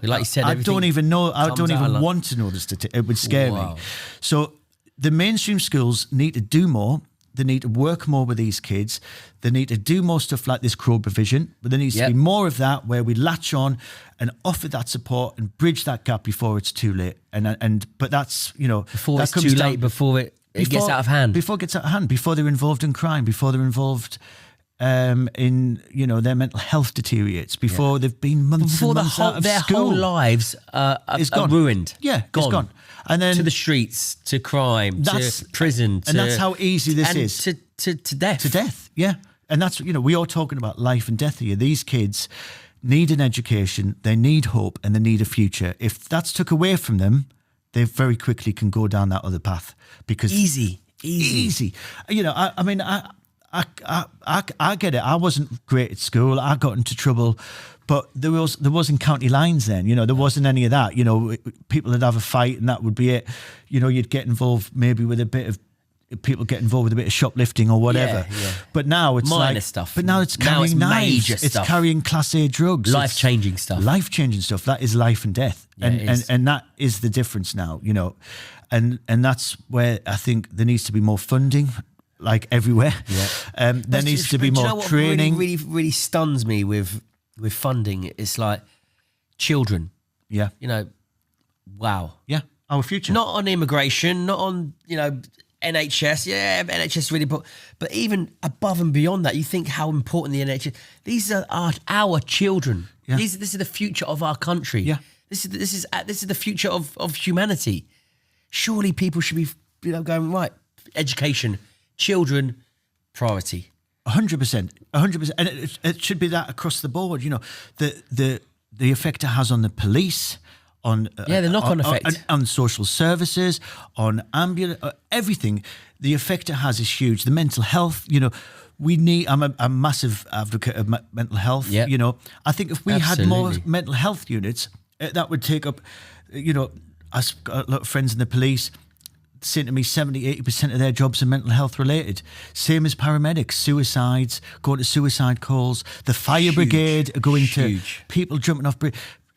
like you said, I don't even out. want to know the statistics. It would scare me. So the mainstream schools need to do more. They need to work more with these kids. They need to do more stuff like this crawl provision, but there needs to be more of that where we latch on and offer that support and bridge that gap before it's too late. But that's, before that it's comes too down, late, before it gets out of hand. Before it gets out of hand, before they're involved in crime, before they're involved in their mental health deteriorates, before they've been months and months out of their school. whole lives are ruined. Yeah, gone. It's gone. And then to the streets, to crime, to prison, and that's how easy this is. To death. To death, yeah. And that's, we are talking about life and death here. These kids need an education, they need hope, and they need a future. If that's took away from them, they very quickly can go down that other path. Because easy. I get it. I wasn't great at school. I got into trouble, but there wasn't county lines then. There wasn't any of that. People would have a fight and that would be it. You'd get involved maybe with a bit of people get involved with a bit of shoplifting or whatever. Yeah. But now it's minor stuff. But now it's carrying knives. Major it's stuff. carrying Class A drugs. Life-changing stuff. Life-changing stuff. That is life and death. And that is the difference now. And that's where I think there needs to be more funding. Like everywhere, there needs to be more training. What really, really stuns me with funding. It's like children. Yeah, wow. Yeah, our future. Not on immigration, not on NHS. Yeah, NHS is really important. But even above and beyond that, you think how important the NHS. These are our children. Yeah. This is the future of our country. Yeah, this is the future of humanity. Surely people should be going right. Education. Children, priority. 100%, 100%, and it should be that across the board. The effect it has on the police, on the knock-on effect on social services, on ambulance, everything. The effect it has is huge. The mental health. We need. I'm a massive advocate of mental health. Yeah. I think if we had more mental health units, that would take up. I've got a lot of friends in the police. Saying to me 70-80% of their jobs are mental health related. Same as paramedics, suicides, going to suicide calls. The fire brigade are going to people jumping off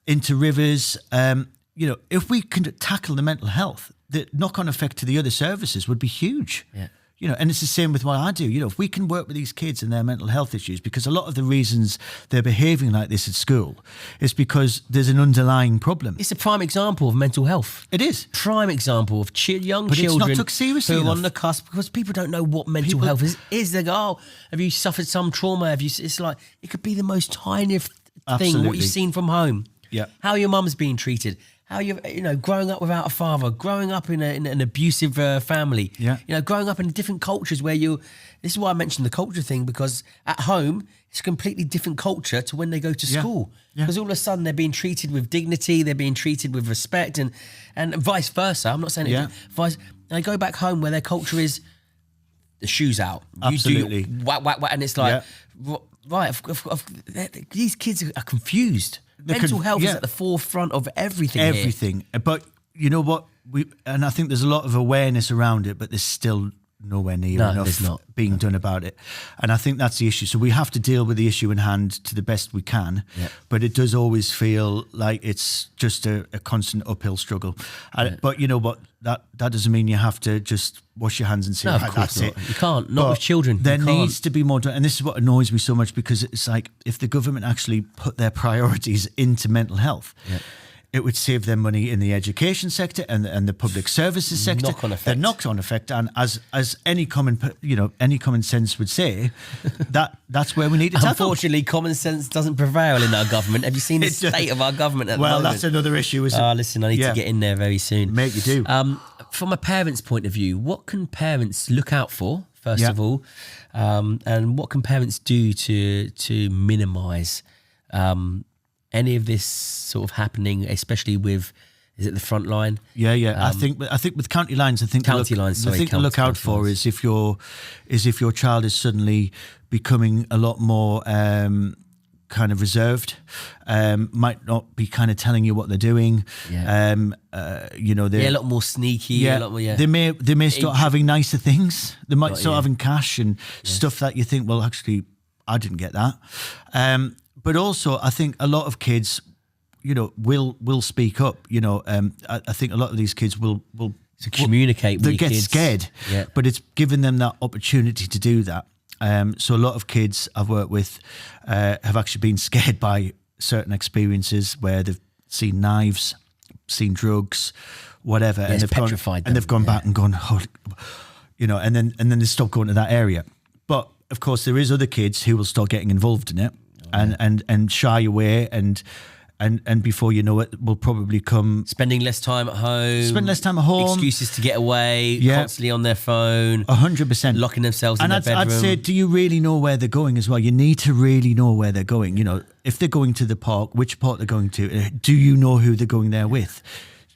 into rivers. If we can tackle the mental health, the knock-on effect to the other services would be huge. Yeah. And it's the same with what I do. If we can work with these kids and their mental health issues, because a lot of the reasons they're behaving like this at school is because there's an underlying problem. It's a prime example of mental health. It is. Prime example of young but children it's not took seriously who are enough. on the cusp, because people don't know what mental health is. They go, have you suffered some trauma? It's like, it could be the most tiniest thing, what you've seen from home. Yeah. How your mum's being treated. How growing up without a father, growing up in an abusive family, growing up in different cultures where this is why I mentioned the culture thing, because at home, it's a completely different culture to when they go to school. Because all of a sudden they're being treated with dignity, they're being treated with respect and vice versa. I'm not saying and they go back home where their culture is the shoes out. Absolutely. You do whack, and it's like, right, these kids are confused. Mental health is at the forefront of everything. Everything. Here. But you know what? I think there's a lot of awareness around it, but there's still nowhere near enough being done about it. And I think that's the issue. So we have to deal with the issue in hand to the best we can. Yeah. But it does always feel like it's just a constant uphill struggle. But you know what? That doesn't mean you have to just wash your hands and say, that's it. You can't. Not with children. There needs to be more done. And this is what annoys me so much, because it's like if the government actually put their priorities into mental health, it would save them money in the education sector and the public services sector. Knock-on effect. The knock-on effect, and as any common sense would say, that's where we need to tackle. Unfortunately, common sense doesn't prevail in our government. Have you seen the state of our government at the moment? Well, that's another issue, isn't it? Listen, I need to get in there very soon. Mate, you do. From a parent's point of view, what can parents look out for, first of all, and what can parents do to minimise any of this sort of happening, especially with, is it the front line? I think with county lines, the thing to look out for is if your child is suddenly becoming a lot more kind of reserved, might not be kind of telling you what they're doing. A lot more sneaky. A lot more, They may start having nicer things. They might start having cash and stuff that you think, well, actually, I didn't get that. But also, I think a lot of kids, will speak up. I think a lot of these kids will to communicate with they your get kids. scared, but it's given them that opportunity to do that. So a lot of kids I've worked with have actually been scared by certain experiences where they've seen knives, seen drugs, whatever, and they've petrified and they've gone back and gone, and then they stop going to that area. But of course, there is other kids who will start getting involved in it and shy away and before you know it, will probably come spending less time at home. Excuses to get away. Constantly on their phone. 100%. Locking themselves in their bedroom. And I'd say, do you really know where they're going as well? You need to really know where they're going. If they're going to the park, which park they're going to. Do you know who they're going there with?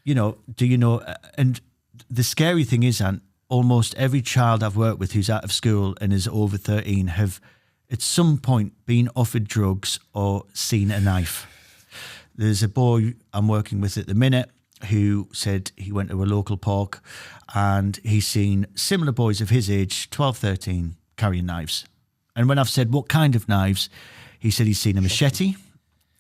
Do you know? And the scary thing is, Ant, almost every child I've worked with who's out of school and is over 13 have at some point been offered drugs or seen a knife. There's a boy I'm working with at the minute who said he went to a local park and he's seen similar boys of his age, 12, 13, carrying knives. And when I've said, what kind of knives? He said he's seen a machete.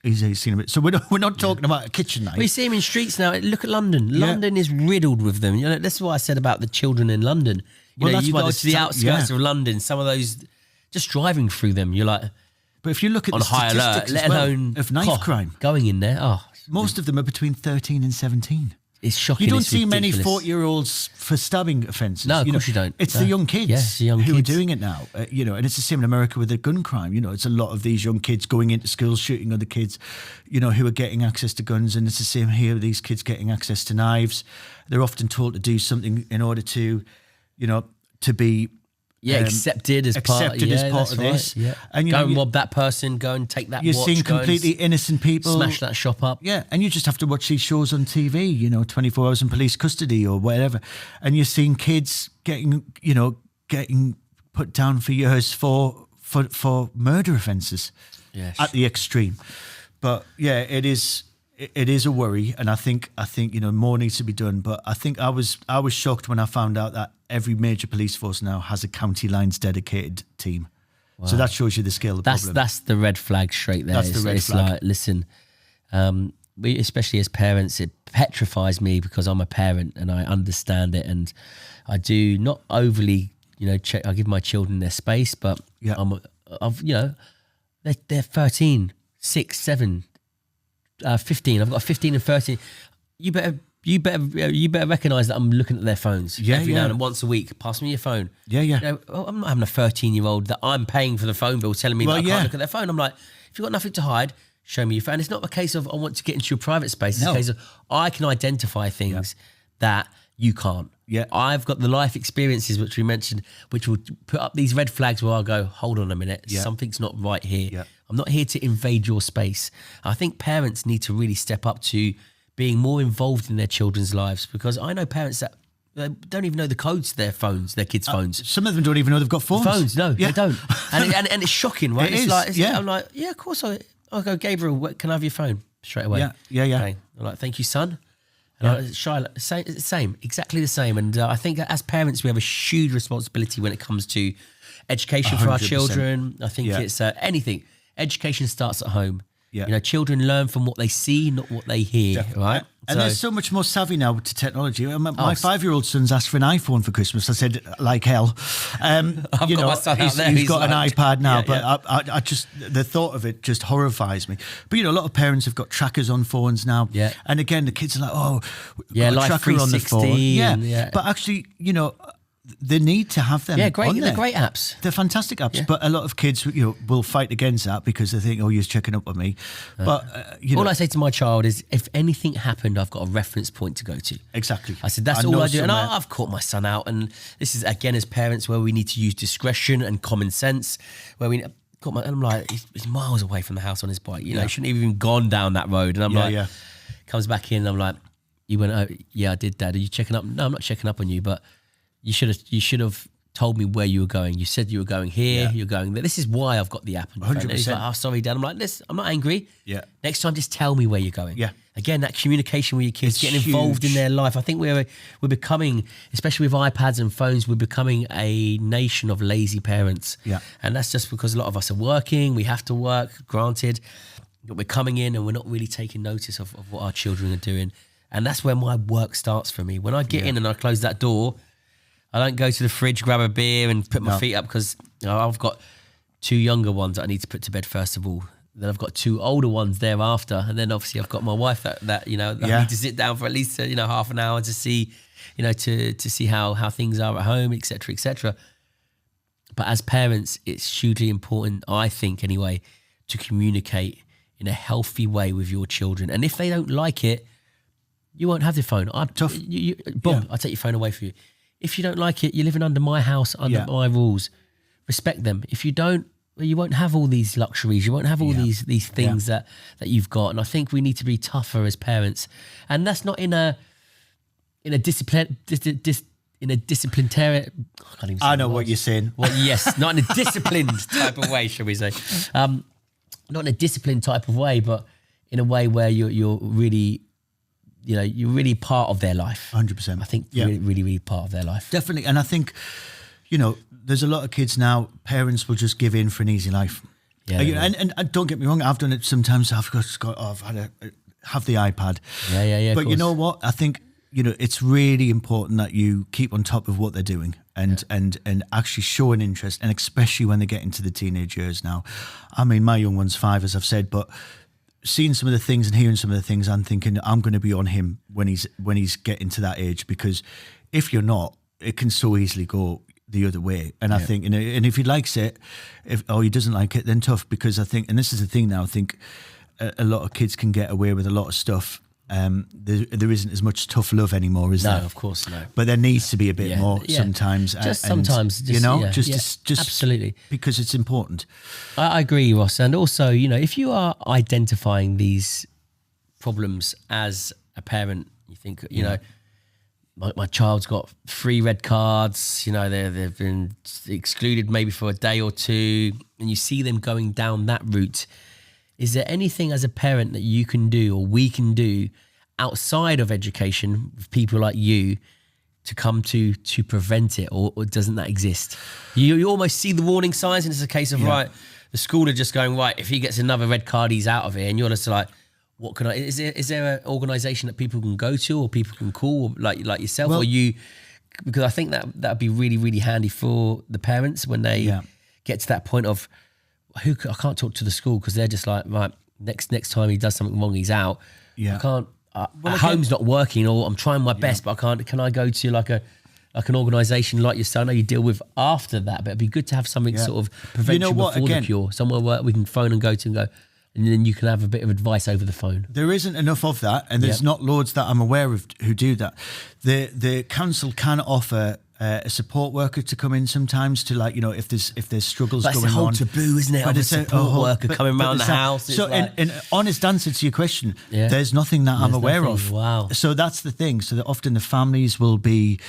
He's seen a... So we're not talking about a kitchen knife. We see them in streets now. Look at London. London is riddled with them. That's what I said about the children in London. You go to the outskirts of London, some of those, just driving through them, you're like... But if you look at on the high statistics alert, let alone of knife crime, going in there, most of them are between 13 and 17. It's shocking. You don't see many ridiculous. 40-year-olds for stabbing offences. No, of course you don't. It's the young kids who are doing it now. And it's the same in America with the gun crime. It's a lot of these young kids going into schools, shooting other kids, who are getting access to guns. And it's the same here, these kids getting access to knives. They're often told to do something in order to, to be... accepted as part of this. Yeah. And go and rob that person, go and take that you're watch. You're seeing completely innocent people. Smash that shop up. Yeah, and you just have to watch these shows on TV, 24 hours in police custody or whatever. And you're seeing kids getting put down for years for murder offences at the extreme. But yeah, it is a worry, and I think more needs to be done. But I think I was shocked when I found out that every major police force now has a county lines dedicated team. Wow. So that shows you the scale of the problem. That's the red flag straight there. That's the red flag. Like, listen, we, especially as parents, it petrifies me because I'm a parent and I understand it, and I do not overly, check. I give my children their space, but they're 13, 6, 7. 15. I've got 15 and 13. You better recognise that I'm looking at their phones every now and then, once a week. Pass me your phone. I'm not having a 13-year-old that I'm paying for the phone bill telling me that I can't look at their phone. I'm like, if you've got nothing to hide, show me your phone. It's not a case of I want to get into your private space. It's a case of I can identify things that you can't. Yeah, I've got the life experiences which we mentioned, which will put up these red flags where I'll go, hold on a minute, something's not right here. Yeah. I'm not here to invade your space. I think parents need to really step up to being more involved in their children's lives, because I know parents that don't even know the codes to their phones, their kids' phones. Some of them don't even know they've got phones. No, they don't. And it's shocking, right? It's like, I'm like, of course I'll go, Gabriel, can I have your phone? Straight away. Yeah. Okay. I'm like, thank you, son. And Charlotte, same, exactly the same. And I think as parents, we have a huge responsibility when it comes to education 100%. For our children. I think it's anything. Education starts at home. Yeah. Children learn from what they see, not what they hear, right? And they're so much more savvy now to technology. My 5-year-old son's asked for an iPhone for Christmas. I said, like hell. I've got my son out there. He's got an iPad now, but I just, the thought of it just horrifies me. But, a lot of parents have got trackers on phones now. Yeah. And again, the kids are like, got a Life tracker on the phone. Yeah. But actually, they need to have them. Yeah, great. On there. They're great apps. They're fantastic apps. Yeah. But a lot of kids, will fight against that because they think, you're checking up on me. But all I say to my child is, if anything happened, I've got a reference point to go to. Exactly. I said that's all I do, and I've caught my son out. And this is again as parents where we need to use discretion and common sense. And I'm like, he's miles away from the house on his bike. He shouldn't have even gone down that road. And I'm comes back in. And I'm like, you went, I did, Dad. Are you checking up? No, I'm not checking up on you, but. You should have told me where you were going. You said you were going here, you're going there. This is why I've got the app on your phone. 100%. He's like, oh, sorry, Dad. I'm like, listen, I'm not angry. Yeah. Next time, just tell me where you're going. Yeah. Again, that communication with your kids, It's getting involved in huge. their life. I think we're becoming, especially with iPads and phones, we're becoming a nation of lazy parents. Yeah. And that's just because a lot of us are working. We have to work, granted. But we're coming in and we're not really taking notice of what our children are doing. And that's where my work starts for me. When I get in and I close that door, I don't go to the fridge, grab a beer and put my feet up because I've got 2 younger ones that I need to put to bed first of all. Then I've got 2 older ones thereafter. And then obviously I've got my wife that I need to sit down for at least, half an hour to see, to see how things are at home, et cetera, et cetera. But as parents, it's hugely important, I think anyway, to communicate in a healthy way with your children. And if they don't like it, you won't have the phone. Tough. I'll take your phone away from you. If you don't like it, you're living under my house, under my rules. Respect them. If you don't, well, you won't have all these luxuries. You won't have all these things that you've got. And I think we need to be tougher as parents. And that's not in a disciplinary. I know what you're saying. Well, yes, not in a disciplined type of way, shall we say? Not in a disciplined type of way, but in a way where you're really. You're really part of their life. 100%. I think really, really, really part of their life. Definitely. And I think, there's a lot of kids now, parents will just give in for an easy life. Yeah. And don't get me wrong, I've done it sometimes. I've had have the iPad. Yeah. But you know what? I think, it's really important that you keep on top of what they're doing and actually show an interest, and especially when they get into the teenage years now. I mean, my young one's 5, as I've said, but seeing some of the things and hearing some of the things, I'm thinking I'm going to be on him when he's getting to that age, because if you're not, it can so easily go the other way. And I think, and if he likes it, or he doesn't like it, then tough, because I think, and this is the thing now, I think a lot of kids can get away with a lot of stuff. There isn't as much tough love anymore, is there? No, of course, no. But there needs to be a bit more sometimes. Sometimes. Absolutely. Because it's important. I agree, Ross. And also, if you are identifying these problems as a parent, you think, my child's got 3 red cards, they've been excluded maybe for a day or 2, and you see them going down that route. Is there anything as a parent that you can do or we can do outside of education with people like you to come to prevent it, or doesn't that exist? You almost see the warning signs, and it's a case of, right, the school are just going, right, if he gets another red card, he's out of here. And you're just like, what can I, is there an organisation that people can go to or people can call, like yourself, or you, because I think that'd be really, really handy for the parents when they get to that point of, I can't talk to the school because they're just like, right, next time he does something wrong, he's out. Yeah. I can't, home's not working, or I'm trying my best, but I can't. Can I go to like an organisation like yourself? I know you deal with after that, but it'd be good to have something sort of prevention before the cure. Somewhere where we can phone and go to and go, and then you can have a bit of advice over the phone. There isn't enough of that, and there's not loads that I'm aware of who do that. The council can offer a support worker to come in sometimes to, like, if there's struggles going on. That's a whole taboo, isn't it? But it's a support worker coming around the house. So in honest answer to your question, there's nothing that I'm aware of. Wow. So that's the thing. So that often the families will be,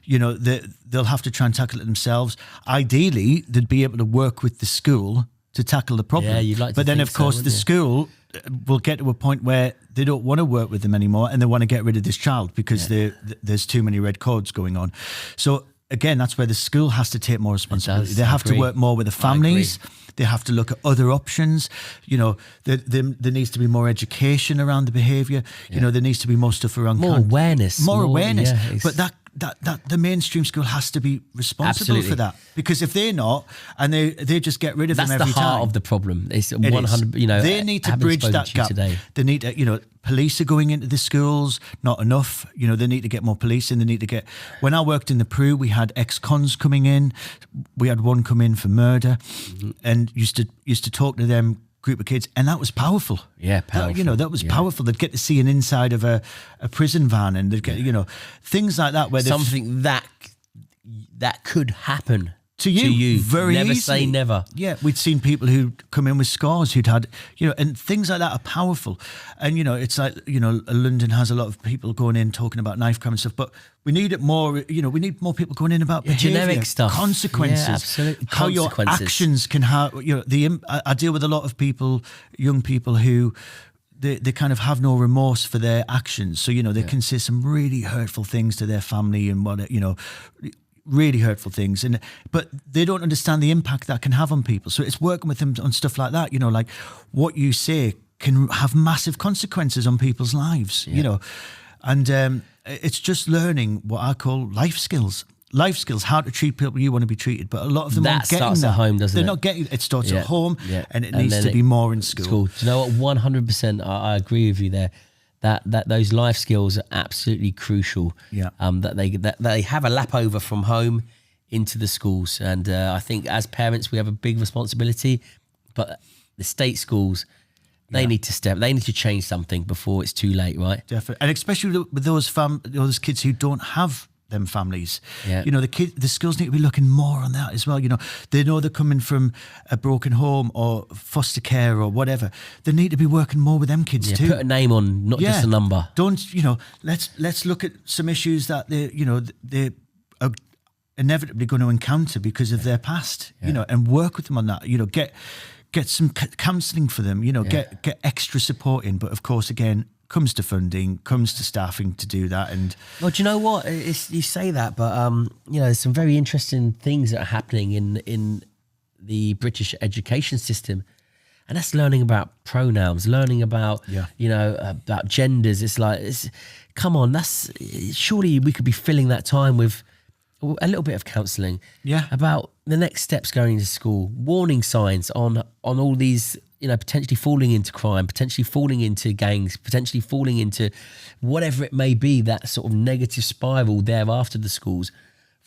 they'll have to try and tackle it themselves. Ideally, they'd be able to work with the school to tackle the problem. Yeah, you'd like to. But then, of course, the school will get to a point where they don't want to work with them anymore, and they want to get rid of this child because there's too many red cards going on. So again, that's where the school has to take more responsibility. They have to work more with the families. They have to look at other options. There needs to be more education around the behaviour. There needs to be more stuff around more awareness. More awareness. Yeah, but that the mainstream school has to be responsible for that, because if they're not, and they just get rid of them every time. That's the heart of the problem. It's 100. They need to bridge that gap. They need to, police are going into the schools, not enough. They need to get more police in. They need to get. When I worked in the Peru, we had ex-cons coming in. We had one come in for murder, and used to talk to them group of kids, and that was powerful. Yeah, powerful. That was powerful. They'd get to see an inside of a prison van, and they'd get things like that, where something that could happen To you, very never easily. say never. Yeah, we'd seen people who come in with scars who'd had, and things like that are powerful. And, it's like, London has a lot of people going in talking about knife crime and stuff, but we need it more, we need more people going in about behaviour, generic stuff. consequences. Yeah, absolutely. How your actions can have, I deal with a lot of people, young people who, they kind of have no remorse for their actions. So, they can say some really hurtful things to their family and really hurtful things, but they don't understand the impact that can have on people. So it's working with them on stuff like that, like what you say can have massive consequences on people's lives, and it's just learning what I call life skills, how to treat people you want to be treated. But a lot of them aren't getting that. Starts at home, doesn't it? They're not getting it. Starts at home, and it needs to be more in school. Do you know what? 100%, I agree with you there. That those life skills are absolutely crucial. Yeah. That they have a lap over from home into the schools, and I think as parents we have a big responsibility. But the state schools, they need to change something before it's too late, right? Definitely, and especially with those kids who don't have them families. Yeah. The schools need to be looking more on that as well. They know they're coming from a broken home or foster care or whatever. They need to be working more with them kids too. Put a name on, not just a number. Don't, let's look at some issues that they are inevitably going to encounter because of their past, and work with them on that. Get some counselling for them, get extra support in. But of course, again, comes to funding, comes to staffing to do that. And well, do you know what? You say that, but there's some very interesting things that are happening in the British education system, and that's learning about pronouns, learning about about genders. Come on, surely we could be filling that time with a little bit of counselling, about the next steps going into school, warning signs on all these. Potentially falling into crime, potentially falling into gangs, potentially falling into whatever it may be, that sort of negative spiral there after the schools,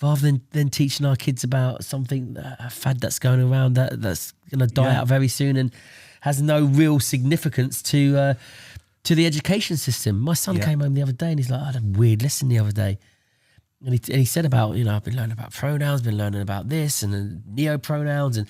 rather than teaching our kids about something, a fad that's going around that's going to die out very soon and has no real significance to the education system. My son came home the other day and he's like, I had a weird lesson the other day. And he said about, I've been learning about pronouns, been learning about this and neo-pronouns, and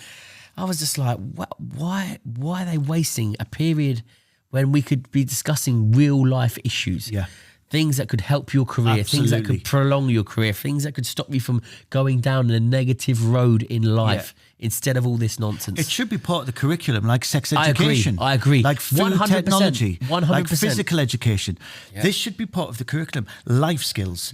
I was just like, why are they wasting a period when we could be discussing real life issues? Yeah. Things that could help your career, things that could prolong your career, things that could stop you from going down a negative road in life instead of all this nonsense. It should be part of the curriculum, like sex education. I agree. Like food 100%, technology, 100%. like physical education. Yeah. This should be part of the curriculum. Life skills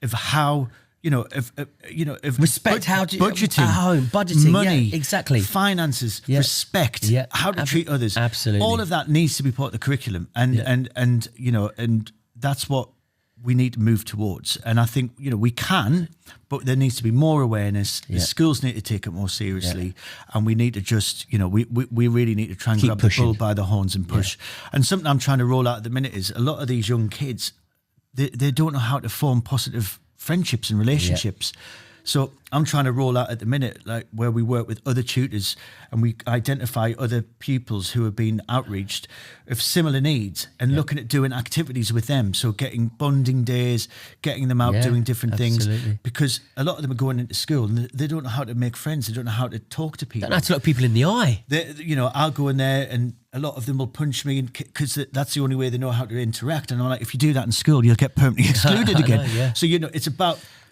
of how... respect, budgeting, at home, budgeting, money, exactly, finances, respect, how to treat others. Absolutely, all of that needs to be part of the curriculum, and that's what we need to move towards. And I think we can, but there needs to be more awareness. The schools need to take it more seriously, and we need to just we really need to try and grab the bull by the horns and push. And something I'm trying to roll out at the minute is a lot of these young kids, they don't know how to form positive friendships and relationships. So I'm trying to roll out at the minute, like where we work with other tutors and we identify other pupils who have been outreached of similar needs and looking at doing activities with them. So getting bonding days, getting them out doing different things, because a lot of them are going into school and they don't know how to make friends. They don't know how to talk to people. Don't know how to look people in the eye. I'll go in there and a lot of them will punch me because that's the only way they know how to interact. And I'm like, if you do that in school, you'll get permanently excluded again. So,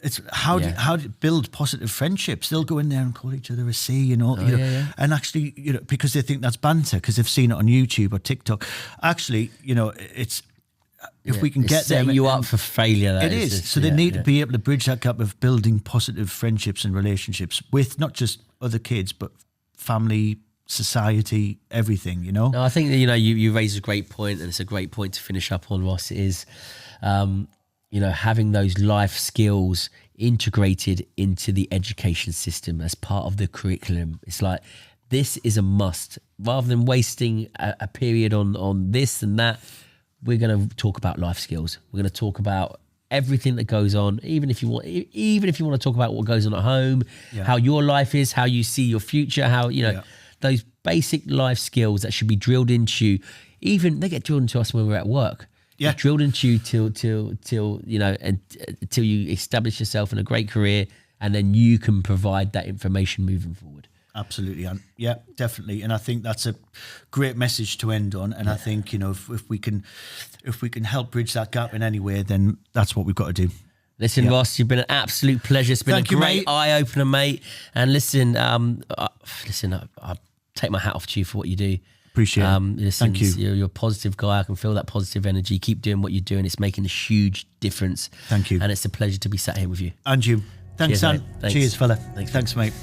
it's how to build positive friendships. They'll go in there and call each other a C and all, and actually, because they think that's banter because they've seen it on YouTube or TikTok. Actually, it's if we can get them, setting you up for failure. It is. So they need to be able to bridge that gap of building positive friendships and relationships with not just other kids but family, society, everything. No, I think that, you raise a great point, and it's a great point to finish up on, Ross. Is having those life skills integrated into the education system as part of the curriculum. It's like, this is a must. Rather than wasting a period on this and that, we're going to talk about life skills. We're going to talk about everything that goes on, even if you want to talk about what goes on at home, how your life is, how you see your future, how, those basic life skills that should be drilled into you. Even they get drilled into us when we're at work. Yeah, drilled into you till until you establish yourself in a great career and then you can provide that information moving forward. Absolutely. And yeah, definitely. And I think that's a great message to end on. And I think, if we can help bridge that gap in any way, then that's what we've got to do. Listen, Ross, you've been an absolute pleasure. It's been a great eye-opener, mate. And listen, I take my hat off to you for what you do. Appreciate it. Listen, Thank you. You're a positive guy. I can feel that positive energy. Keep doing what you're doing. It's making a huge difference. Thank you. And it's a pleasure to be sat here with you. And you. Thanks, Cheers, Ant. mate. Cheers, fella. Thanks, mate.